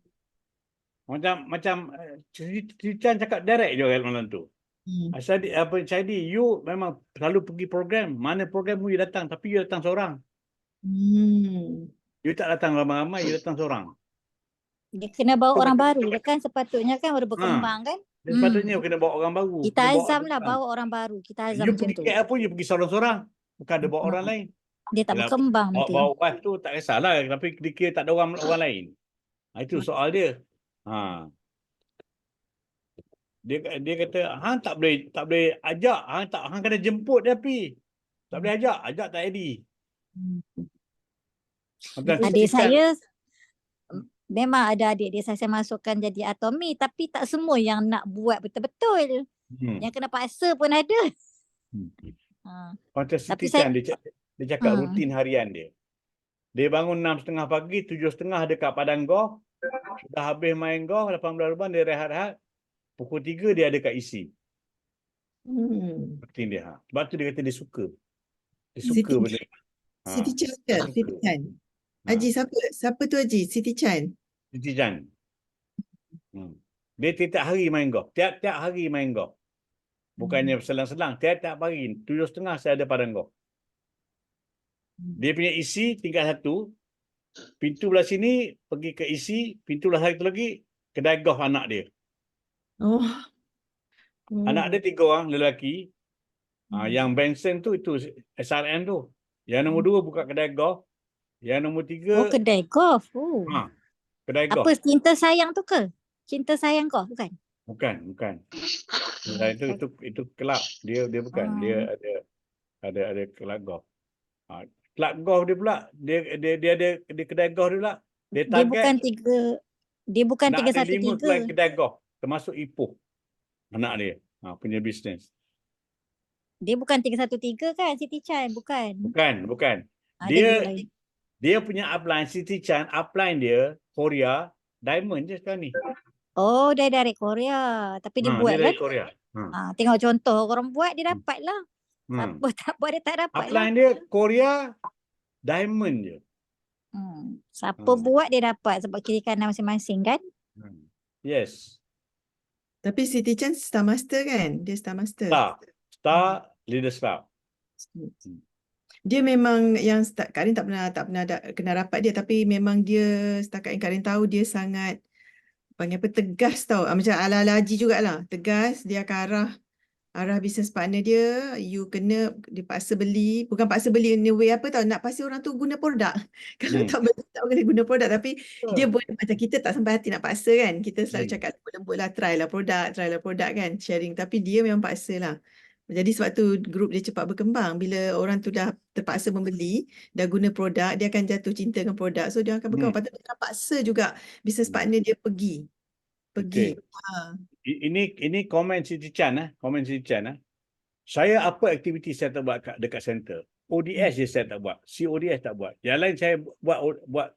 Macam Chan cakap direct je kat malam tu. Asadi Chaidi, you memang selalu pergi program. Mana program you datang, tapi you datang seorang. You tak datang ramai-ramai, you datang seorang. Dia kena bawa orang baru dia kan, sepatutnya kan baru berkembang kan. Dan sepatutnya kena bawa orang baru. Kita kena bawa azam orang lah baru. bawa orang baru. Kita azam You macam pergi tu. KL pun, you pergi seorang-seorang. Bukan ada bawa orang lain. Dia tak Yalah, berkembang nanti. Bawa wife tu tak kisahlah. Tapi dia kira tak ada orang lain. Itu soal dia. Dia kata, hang tak boleh ajak. Hang kena jemput dia pergi. Tak boleh ajak tak jadi. Adik saya memang ada adik dia saya masukkan jadi atomi, tapi tak semua yang nak buat betul-betul. Yang kena paksa pun ada. Macam Tapi Siti Chan, dia cakap rutin harian dia. Dia bangun 6.30 pagi, 7.30 dekat padang golf. Sudah habis main golf, 18 lebih dia rehat-rehat. Pukul 3 dia ada kat isi. Rutin dia. Sebab tu dia kata dia suka. Dia suka benda. Siti Chan ke? Siti Chan. Haji siapa tu Haji? Siti Chan. Siti Chan. Dia tiap hari main golf. Tiap-tiap hari main golf. Bukannya selang-selang. Tiap-tiap hari. 7.30 saya ada padang golf. Dia punya isi tingkat 1. Pintu belah sini pergi ke isi. Pintu belah satu lagi kedai golf anak dia. Anak dia 3 orang lelaki. Yang Benson tu itu SRM tu. Yang nombor 2 buka kedai golf. Yang nombor 3 kedai golf. kedai golf. Apa cinta sayang tu ke? Cinta sayang kau bukan? Bukan. Itu kelab. Dia bukan. Dia ada kelab golf. Kelab golf dia pula. Dia ada kedai golf dia pula. Dia target Dia bukan nak ada 5 313. kedai golf. Termasuk Ipoh. Anak dia. Punya bisnes. Dia bukan 313 kan Siti Chan? Bukan. Bukan. Dia Dia punya upline Siti Chan, upline dia Korea, Diamond je sekarang ni. Oh, dia dari Korea. Tapi dia buat dia lah. dari Korea. Tengok contoh orang buat dia dapat lah. Siapa tak buat dia tak dapat lah. Upline dia Korea, Diamond je. Siapa buat dia dapat sebab kiri kanan masing-masing kan? Yes. Tapi Siti Chan Star Master kan? Dia Star Master. Star Leaders Club. Dia memang yang Kak Rin tak pernah kena rapat dia, tapi memang dia setakat yang Kak Rin tahu dia sangat panggil apa, tegas tau. Macam ala-ala Haji jugalah. Tegas, dia akan arah business partner dia, you kena dipaksa beli, bukan paksa beli in a way apa tau, nak paksa orang tu guna produk. Kalau tak beli, tak kena guna produk, tapi dia boleh, macam kita tak sampai hati nak paksa kan. Kita selalu cakap lembut-lembut lah, try lah produk kan, sharing. Tapi dia memang paksa lah. Jadi sebab tu grup dia cepat berkembang. Bila orang tu dah terpaksa membeli, dah guna produk, dia akan jatuh cinta dengan produk. So dia akan berkembang. Patut dia paksa juga business partner dia pergi. Okay. Ini komen Siti Chan. Komen Siti Chan. Saya apa aktiviti saya tak buat dekat center. ODS je saya tak buat. CODS tak buat. Yang lain saya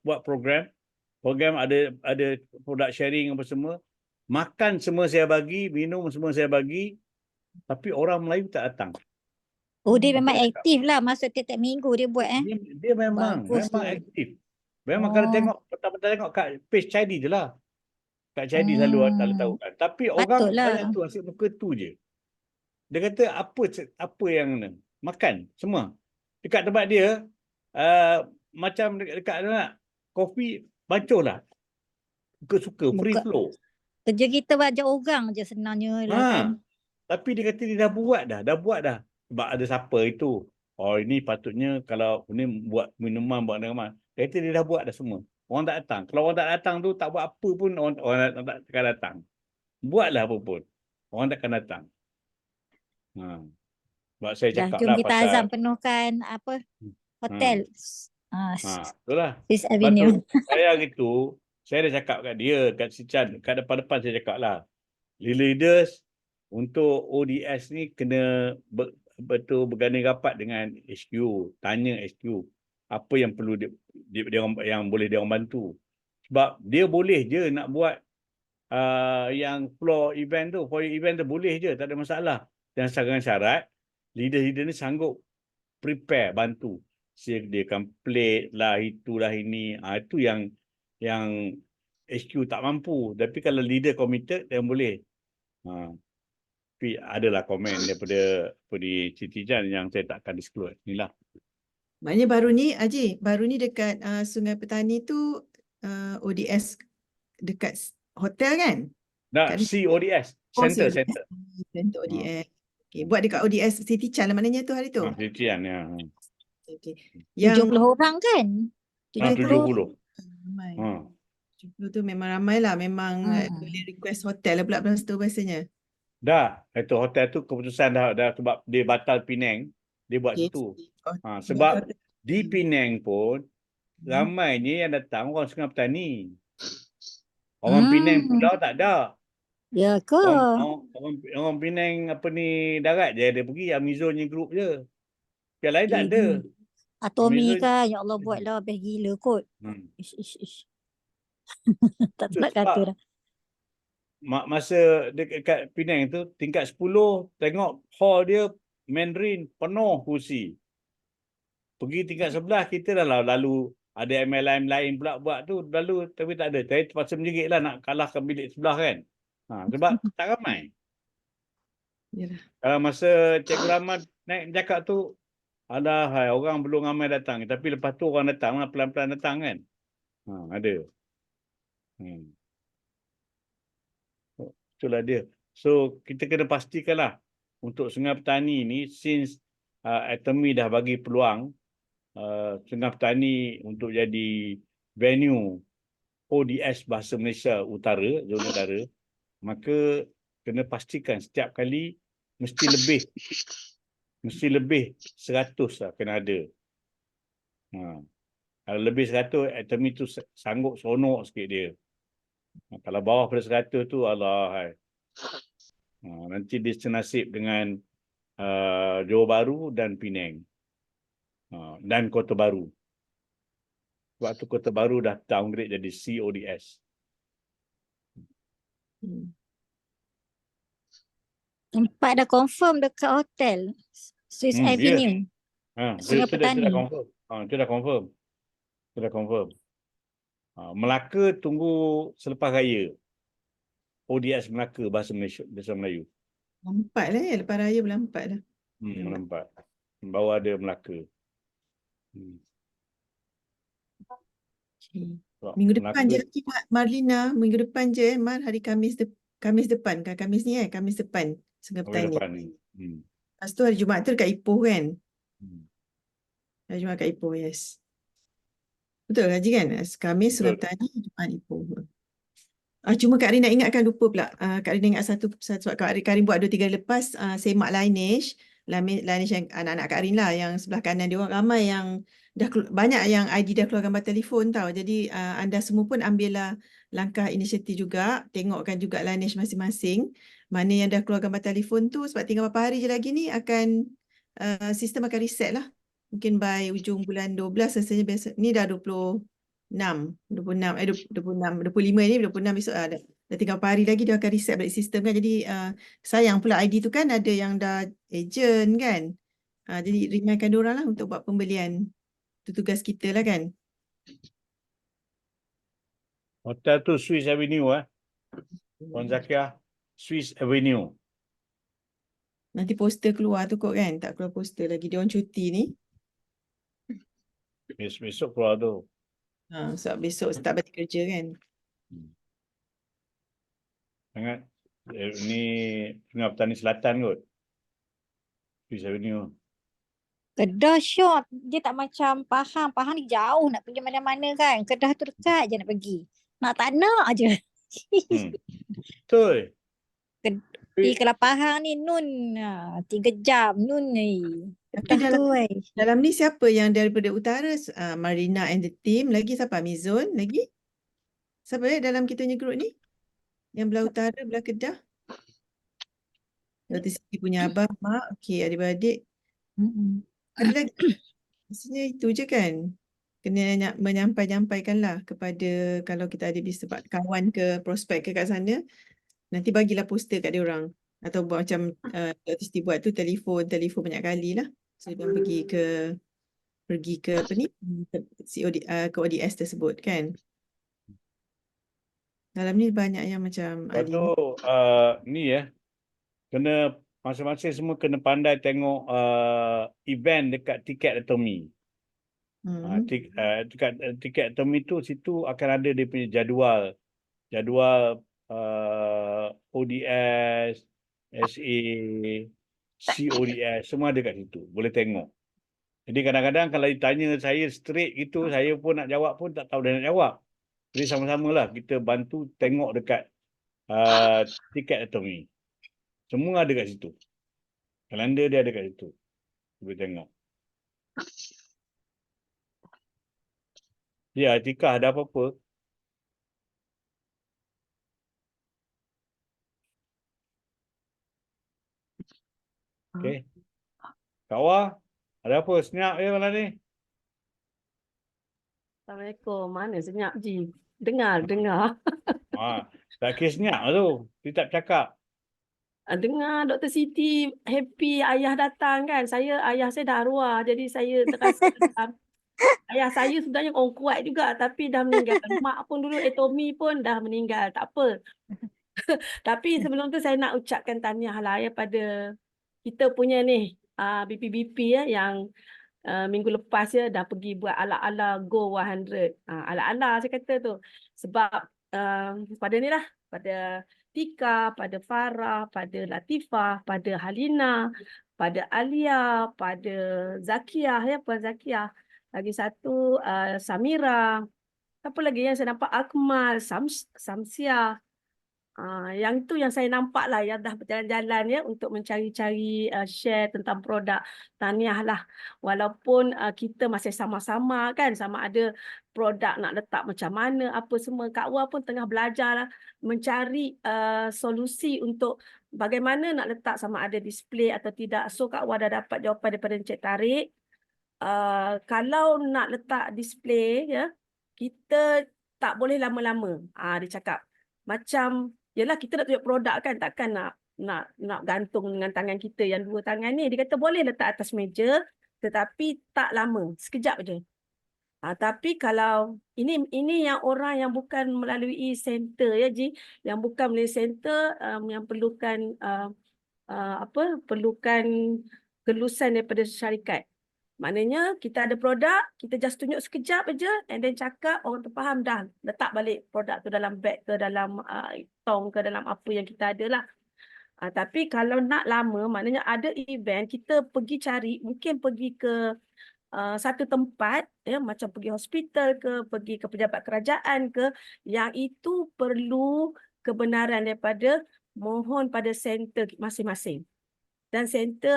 buat program. Program ada product sharing apa semua. Makan semua saya bagi, minum semua saya bagi. Tapi orang Melayu tak datang. Oh, dia memang aktif lah. Masuk tiap-tiap minggu dia buat Dia memang aktif. Memang kalau tengok tengok kat page Chaidi je lah. Kak Chaidi selalu tahu kan. Tapi orang banyak tu asyik muka tu je. Dia kata apa yang makan semua. Dekat tempat dia macam dekat nak kopi bancuh lah. Suka free flow. Kerja kita wajah orang je senangnya lah kan. Tapi dia kata dia dah buat dah. Sebab ada siapa itu. Oh ini patutnya kalau ni buat minuman. Dia kata dia dah buat dah semua. Orang tak datang. Kalau orang tak datang tu tak buat apa pun orang tak akan datang. Buatlah apa pun. Orang takkan datang. Sebab saya cakap jom lah kita pasal azam penuhkan hotel. Itulah. Swiss Lepas tu Avenue. saya hari tu, saya dah cakap kat dia, kat si Chan, kat depan-depan saya cakap lah. Leaders untuk ODS ni kena betul berganding rapat dengan HQ. Tanya HQ apa yang perlu dia orang, yang boleh dia orang bantu. Sebab dia boleh je nak buat yang floor event tu. Floor event tu boleh je, tak ada masalah. Dan dengan syarat, leader-leader ni sanggup prepare, bantu. Sediakan plate lah, itulah ini. Itu yang HQ tak mampu. Tapi kalau leader committed, dia boleh. Tapi adalah komen daripada Siti Jan yang saya takkan disclose. Inilah. Maknanya baru ni, Haji, baru ni dekat Sungai Petani tu ODS dekat hotel kan? Nah, CODS, center. Center ODS. Okay, buat dekat ODS Siti Chan lah maknanya tu hari tu. Siti Jan, ya. Okay. 70 orang kan? 70. Ramai. 70 tu memang ramai lah. Memang boleh request hotel lah pula lepas tu biasanya. Dah, itu hotel tu keputusan dah sebab dia batal Penang, dia buat situ. Sebab di Penang pun ramainya yang datang orang Sungai Petani. Orang Penang Pulau tak ada. Ya ke? Orang Penang darat je ada pergi, Amazonnya group je. Yang lain tak ada. Atomi Amazon- kan, ya Allah buatlah best gila kot. Ish. Tak Tu nak sebab kata dah. Masa dekat Penang tu tingkat 10 tengok hall dia Mandarin penuh kursi. Pergi tingkat 11 kita dah lalu ada MLM lain pula buat tu lalu tapi tak ada. Saya terpaksa menjerit lah nak kalahkan bilik sebelah kan. Sebab tak ramai. Yalah. Kalau masa Cikgu Rahman naik cakap tu hai orang belum ramai datang tapi lepas tu orang datang lah, pelan-pelan datang kan. Ada. Itulah dia. So kita kena pastikanlah untuk Sungai Petani ni since Atomy dah bagi peluang Sungai Petani untuk jadi venue ODS Bahasa Malaysia Utara, zona utara, maka kena pastikan setiap kali mesti lebih 100 lah kena ada. Kalau lebih 100 Atomy tu sanggup seronok sikit dia. Kalau bawah pada 100 tu Allah nanti dia senasib dengan Johor Bahru dan Penang dan Kota Baru. Sebab tu Kota Baru dah downgrade jadi CODS. Tempat dah confirm dekat hotel Swiss Avenue. Sungai Petani. Itu dah confirm. Melaka tunggu selepas raya. ODS Melaka Bahasa Melayu. Bulan 4 lah ya. Lepas raya bulan 4 dah. Bulan 4. Baru ada Melaka. Minggu depan je lagi Marlina. Minggu depan je Mar. Hari Khamis depan kan. Khamis ni Khamis depan. Sungai Petani. Lepas tu hari Jumaat tu dekat Ipoh kan. Hari Jumaat kat Ipoh, yes. Betul Haji kan? Khamis Sungai Petani, Jumaat Ipoh. Cuma Kak Rin nak ingatkan, lupa pula. Kak Rin ingat satu sebab Kak Rin buat 2-3 hari lepas semak Lineage yang anak-anak Kak Rin lah yang sebelah kanan dia orang ramai yang banyak yang ID dah keluar gambar telefon tau. Jadi anda semua pun ambillah langkah inisiatif juga, tengokkan juga Lineage masing-masing. Mana yang dah keluar gambar telefon tu sebab tinggal beberapa hari je lagi ni akan sistem akan reset lah. Mungkin by ujung bulan 12 rasanya biasa. Ni dah 25 ni 26 besok dah tinggal beberapa hari lagi dia akan reset balik sistem kan. Jadi sayang pula ID tu kan ada yang dah agent kan. Jadi remindkan diorang lah untuk buat pembelian. Itu tugas kita lah kan. Hotel tu Swiss Avenue Puan Zakia, Swiss Avenue. Nanti poster keluar tu kot kan. Tak keluar poster lagi. Dia orang cuti ni. Besok keluar tu. Sebab besok start balik kerja kan. Sangat. Ni Sungai Petani Selatan kot. Swiss Avenue. Kedah syok. Dia tak macam Pahang. Pahang ni jauh nak pergi mana-mana kan. Kedah tu dekat je nak pergi. Nak tak nak je. Betul. Kalau Pahang ni Nun 3 jam Nun ni. Tapi Dah tu, wai. dalam ni siapa yang daripada utara? Marina and the team. Lagi siapa? Mizon lagi? Siapa dalam kita punya group ni? Yang belah utara, belah Kedah? Dr. Siti punya abang, mak. Okey, adik-beradik. Ada lagi? Maksudnya itu je kan? Kena menyampaikanlah kepada kalau kita ada sebab kawan ke prospek ke kat sana, nanti bagilah poster kat dia orang. Atau buat macam Dr. Siti buat tu telefon banyak kali lah. So dia pergi ke apa ni? Ke ODS tersebut kan? Dalam ni banyak yang macam Lepas Ali tu ni. ni kena masing-masing semua kena pandai tengok event dekat Ticket.me. Ticket.me tu situ akan ada dia punya jadual ODS, SA, CODS, semua ada kat situ. Boleh tengok. Jadi kadang-kadang kalau ditanya saya straight gitu, saya pun nak jawab pun tak tahu dia nak jawab. Jadi sama-samalah kita bantu tengok dekat Ticket.me. Semua ada kat situ. Kalender dia ada kat situ. Boleh tengok. Ya, Atikah ada apa-apa? Okey. Kak Wah, ada apa? Senyap je malam ni? Assalamualaikum. Mana senyap Ji? Dengar. Tak kira senyap lah tu. Dia tak cakap. Dengar Dr. Siti happy ayah datang kan. Ayah saya dah arwah. Jadi saya terasa ayah saya sebenarnya orang kuat juga tapi dah meninggal. Mak pun dulu Tommy pun dah meninggal. Tak apa. Tapi sebelum tu saya nak ucapkan tahniah lah ya pada kita punya ni BP-BP yang minggu lepas dah pergi buat ala-ala Go 100. Ala-ala saya kata tu. Sebab pada ni lah, pada Tika, pada Farah, pada Latifah, pada Halina, pada Alia, pada Zakiah Puan Zakiah. Lagi satu Samira. Apa lagi yang saya nampak? Akmal, Samsia. Yang tu yang saya nampak lah yang dah berjalan-jalan untuk mencari-cari share tentang produk. Tahniah lah. Walaupun kita masih sama-sama kan, sama ada produk nak letak macam mana, apa semua. Kak Wah pun tengah belajar lah, mencari solusi untuk bagaimana nak letak sama ada display atau tidak. So Kak Wah dah dapat jawapan daripada Encik Tarik. Kalau nak letak display kita tak boleh lama-lama. Dia cakap macam yelah kita nak tunjuk produk kan, takkan nak gantung dengan tangan kita yang dua tangan ni. Dia kata boleh letak atas meja tetapi tak lama, sekejap je. Tapi kalau ini yang orang yang bukan melalui center Ji, yang bukan melalui center yang perlukan perlukan kelulusan daripada syarikat. Maknanya kita ada produk, kita just tunjuk sekejap aja and then cakap orang tu faham dah. Letak balik produk tu dalam beg ke dalam tong ke dalam apa yang kita ada lah. Tapi kalau nak lama, maknanya ada event, kita pergi cari, mungkin pergi ke satu tempat, macam pergi hospital ke, pergi ke pejabat kerajaan ke, yang itu perlu kebenaran daripada mohon pada center masing-masing. Dan center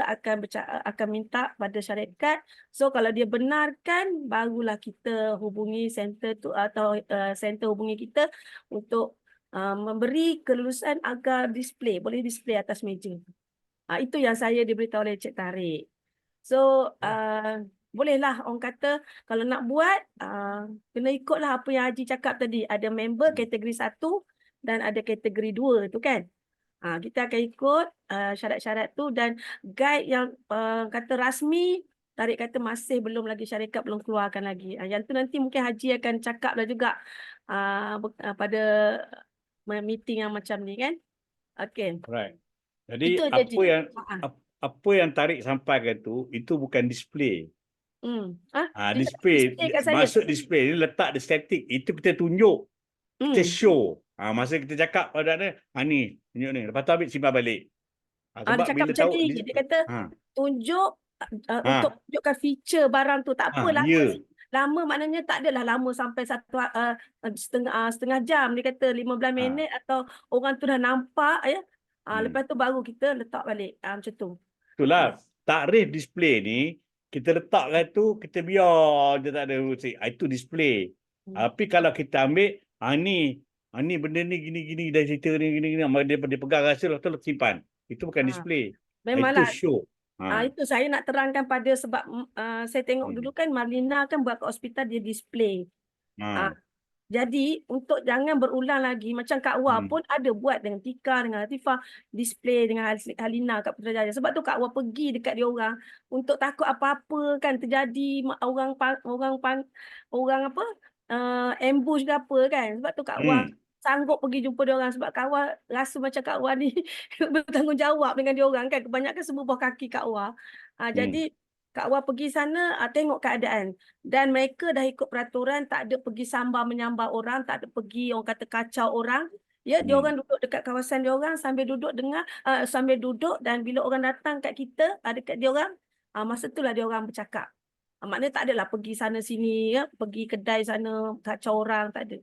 akan minta pada syarikat. So kalau dia benarkan, barulah kita hubungi center tu atau center hubungi kita untuk memberi kelulusan agar boleh display atas meja. Itu yang saya diberitahu oleh Cik Tarik. So bolehlah orang kata kalau nak buat kena ikutlah apa yang Haji cakap tadi. Ada member kategori 1 dan ada kategori 2 tu kan. Kita akan ikut syarat-syarat tu dan guide yang kata rasmi, Tarik kata masih belum lagi, syarikat belum keluarkan lagi. Yang tu nanti mungkin Haji akan cakap lah juga pada meeting yang macam ni kan. Okay. Right. Jadi Itu apa yang Tarik sampaikan tu, itu bukan display. Display kat saya. Maksud display ni letak di static. Itu kita tunjuk. Kita show. Masa kita cakap pada ni, tunjuk ni. Lepas tu ambil simpan balik. Dia cakap macam ni. Dia kata tunjuk untuk tunjukkan feature barang tu. Tak apa lama. Lama maknanya tak adalah lama sampai setengah jam. Dia kata 15 minit atau orang tu dah nampak Lepas tu baru kita letak balik. Macam tu. Itulah. Takrif display ni, kita letakkan tu, kita biar je tak ada musik. Itu display. Tapi kalau kita ambil, ni benda ni gini-gini, dah cerita ni gini-gini, dia pegang rasa lepas tu simpan. Itu bukan display. Itu Memanglah. show. Itu saya nak terangkan pada sebab saya tengok dulu kan Marlina kan buat kat hospital dia display. Jadi untuk jangan berulang lagi macam Kak Wah pun ada buat dengan Tika, dengan Latifah, display dengan Halina kat Putrajaya. Sebab tu Kak Wah pergi dekat dia orang untuk takut apa-apa kan terjadi orang apa ambush ke apa kan. Sebab tu Kak Wah sanggup pergi jumpa dia orang sebab Kak Wah rasa macam Kak Wah ni bertanggungjawab dengan dia orang kan. Kebanyakan semua bawah kaki Kak Wah. Jadi Kak Wah pergi sana tengok keadaan dan mereka dah ikut peraturan, tak ada pergi sambar menyambar orang, tak ada pergi orang kata kacau orang. Ya, dia orang duduk dekat kawasan dia orang sambil duduk dengar sambil duduk dan bila orang datang kat kita dekat dia orang masa itulah dia orang bercakap. Maknanya tak adalah pergi sana sini ya, pergi kedai sana kacau orang, tak ada.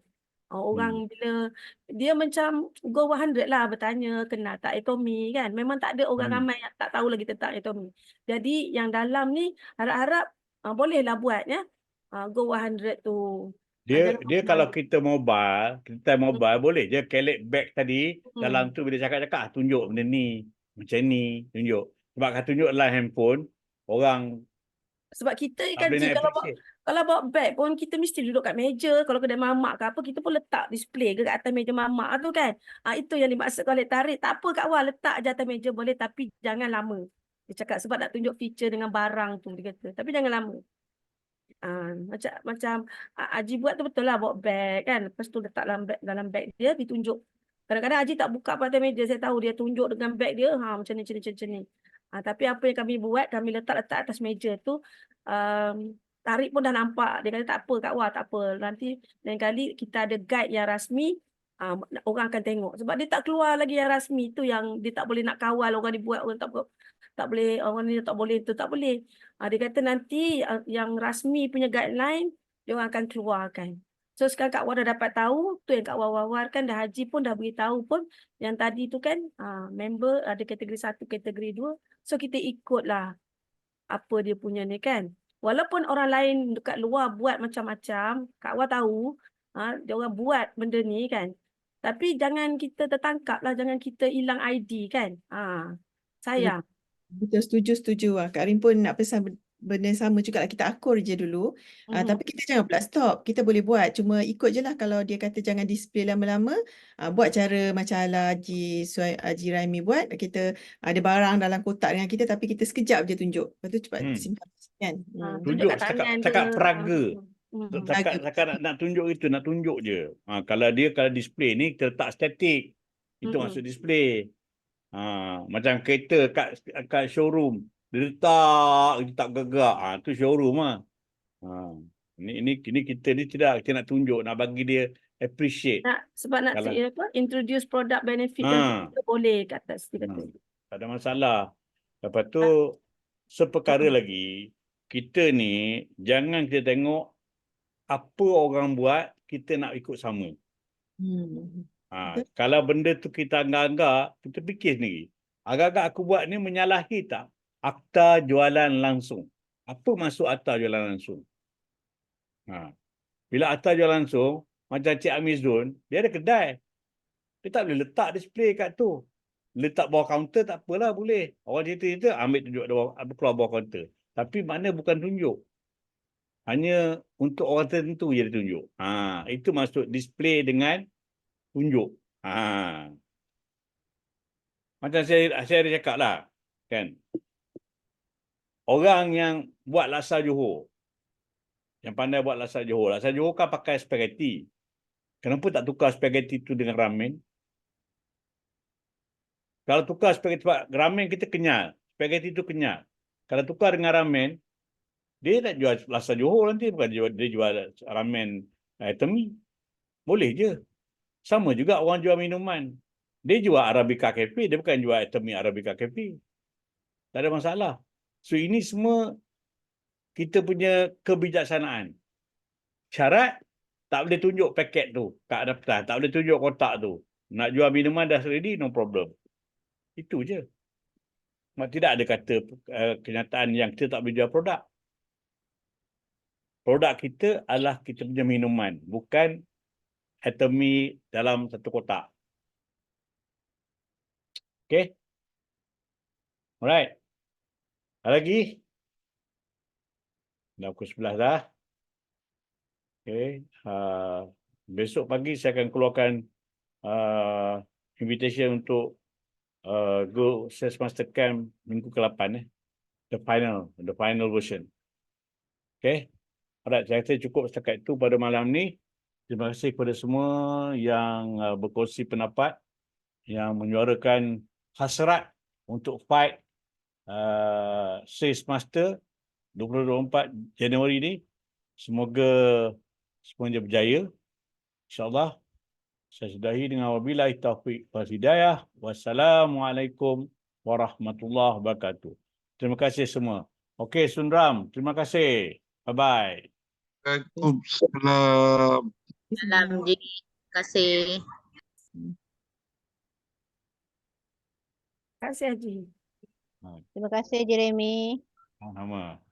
Orang bila dia macam go 100 lah bertanya kenal tak Atomy kan. Memang tak ada orang ramai yang tak tahu lagi tentang Atomy. Jadi yang dalam ni harap-harap bolehlah buat ya. Go 100 tu. Dia kalau kita mobile boleh je collect bag tadi dalam tu bila cakap-cakap tunjuk benda ni. Macam ni tunjuk. Sebab kalau tunjuk dalam handphone orang sebab kita tak kan boleh nak kalau appreciate. kalau bawa beg pun kita mesti duduk kat meja. Kalau kedai mamak ke apa kita pun letak display ke kat atas meja mamak tu kan. Itu yang dimaksud oleh tarik. Tak apa Kak Wah, letak je atas meja boleh tapi jangan lama. Dia cakap sebab nak tunjuk feature dengan barang tu dia kata. Tapi jangan lama. Macam Haji buat tu betul lah bawa beg kan. Lepas tu letak dalam beg dia ditunjuk. Kadang-kadang Haji tak buka pada meja. Saya tahu dia tunjuk dengan beg dia. Macam ni. Tapi apa yang kami buat, kami letak atas meja tu. Tarik pun dah nampak. Dia kata tak apa Kak Wah, tak apa. Nanti lain kali kita ada guide yang rasmi. Orang akan tengok. Sebab dia tak keluar lagi yang rasmi. Tu yang dia tak boleh nak kawal. Orang dibuat, orang tak boleh. Orang ni tak boleh, tu tak boleh. Dia kata nanti yang rasmi punya guideline, dia orang akan keluarkan. So sekarang Kak Wah dah dapat tahu. Tu yang Kak Wah wawarkan. Dah Haji pun dah beritahu pun. Yang tadi tu kan, member ada kategori 1, kategori 2. So kita ikutlah apa dia punya ni kan. Walaupun orang lain dekat luar buat macam-macam, Kak Wah tahu, dia orang buat benda ni kan. Tapi jangan kita tertangkap lah, jangan kita hilang ID kan. Sayang. Betul, setuju. Kak Rim pun nak pesan benda yang sama juga lah. Kita akur je dulu. Tapi kita jangan pula stop. Kita boleh buat. Cuma ikut je lah kalau dia kata jangan display lama-lama. Buat cara macam ala Haji Raimi buat. Kita ada barang dalam kotak dengan kita tapi kita sekejap je tunjuk. Lepas tu cepat simpan kan. Tunjuk kat tangan cakap dia. peraga. Cakap nak tunjuk itu, nak tunjuk je. Kalau display ni kita letak statik. Itu maksud display. Macam kereta kat showroom. Dia letak gerak. Tu showroom lah. Ini kita ni tidak, kita nak tunjuk, nak bagi dia appreciate. Sebab nak introduce product benefit dan kita boleh kat atas. Tak ada masalah. Lepas tu seperkara lagi, kita ni jangan kita tengok apa orang buat, kita nak ikut sama. Kalau benda tu kita anggap-anggap, kita fikir sendiri. Agak-agak aku buat ni menyalahi tak akta jualan langsung? Apa maksud akta jualan langsung? Bila akta jualan langsung, macam Cik Amizun, dia ada kedai. Dia tak boleh letak display kat tu. Letak bawah kaunter tak apalah boleh. Orang cerita-cerita ambil tunjuk keluar bawah kaunter. Tapi makna bukan tunjuk. Hanya untuk orang tertentu je dia tunjuk. Itu maksud display dengan tunjuk. Macam saya ada cakap lah. Kan? Orang yang buat laksa Johor. Yang pandai buat laksa Johor. Laksa Johor kan pakai spaghetti. Kenapa tak tukar spaghetti tu dengan ramen? Kalau tukar spaghetti, ramen kita kenyal. Spaghetti tu kenyal. Kalau tukar dengan ramen, dia nak jual laksa Johor nanti. Bukan dia jual ramen Atomy. Boleh je. Sama juga orang jual minuman. Dia jual Arabica Cafe. Dia bukan jual Atomy Arabica Cafe. Tak ada masalah. So ini semua kita punya kebijaksanaan. Syarat, tak boleh tunjuk paket tu kat daftar. Tak boleh tunjuk kotak tu. Nak jual minuman dah ready, no problem. Itu je. Tidak ada kata kenyataan yang kita tak boleh jual produk. Produk kita adalah kita punya minuman, bukan atomi dalam satu kotak. Okay? Alright. Ada lagi? Dah pukul 11 dah. Okay. Besok pagi saya akan keluarkan invitation untuk Go Sales Master Camp minggu ke-8. The final version. Okay. Alright, saya rasa cukup setakat itu pada malam ni. Terima kasih kepada semua yang berkongsi pendapat, yang menyuarakan hasrat untuk fight Sales Master 2024 Januari ni. Semoga semuanya berjaya. InsyaAllah. Saya sudahi dengan wabillahi taufiq wal hidayah. Wassalamualaikum warahmatullahi wabarakatuh. Terima kasih semua. Okey, Sunram. Terima kasih. Bye-bye. Waalaikumsalam. Salam Ji. Terima kasih. Terima kasih Haji. Terima kasih Jeremy. Sama-sama.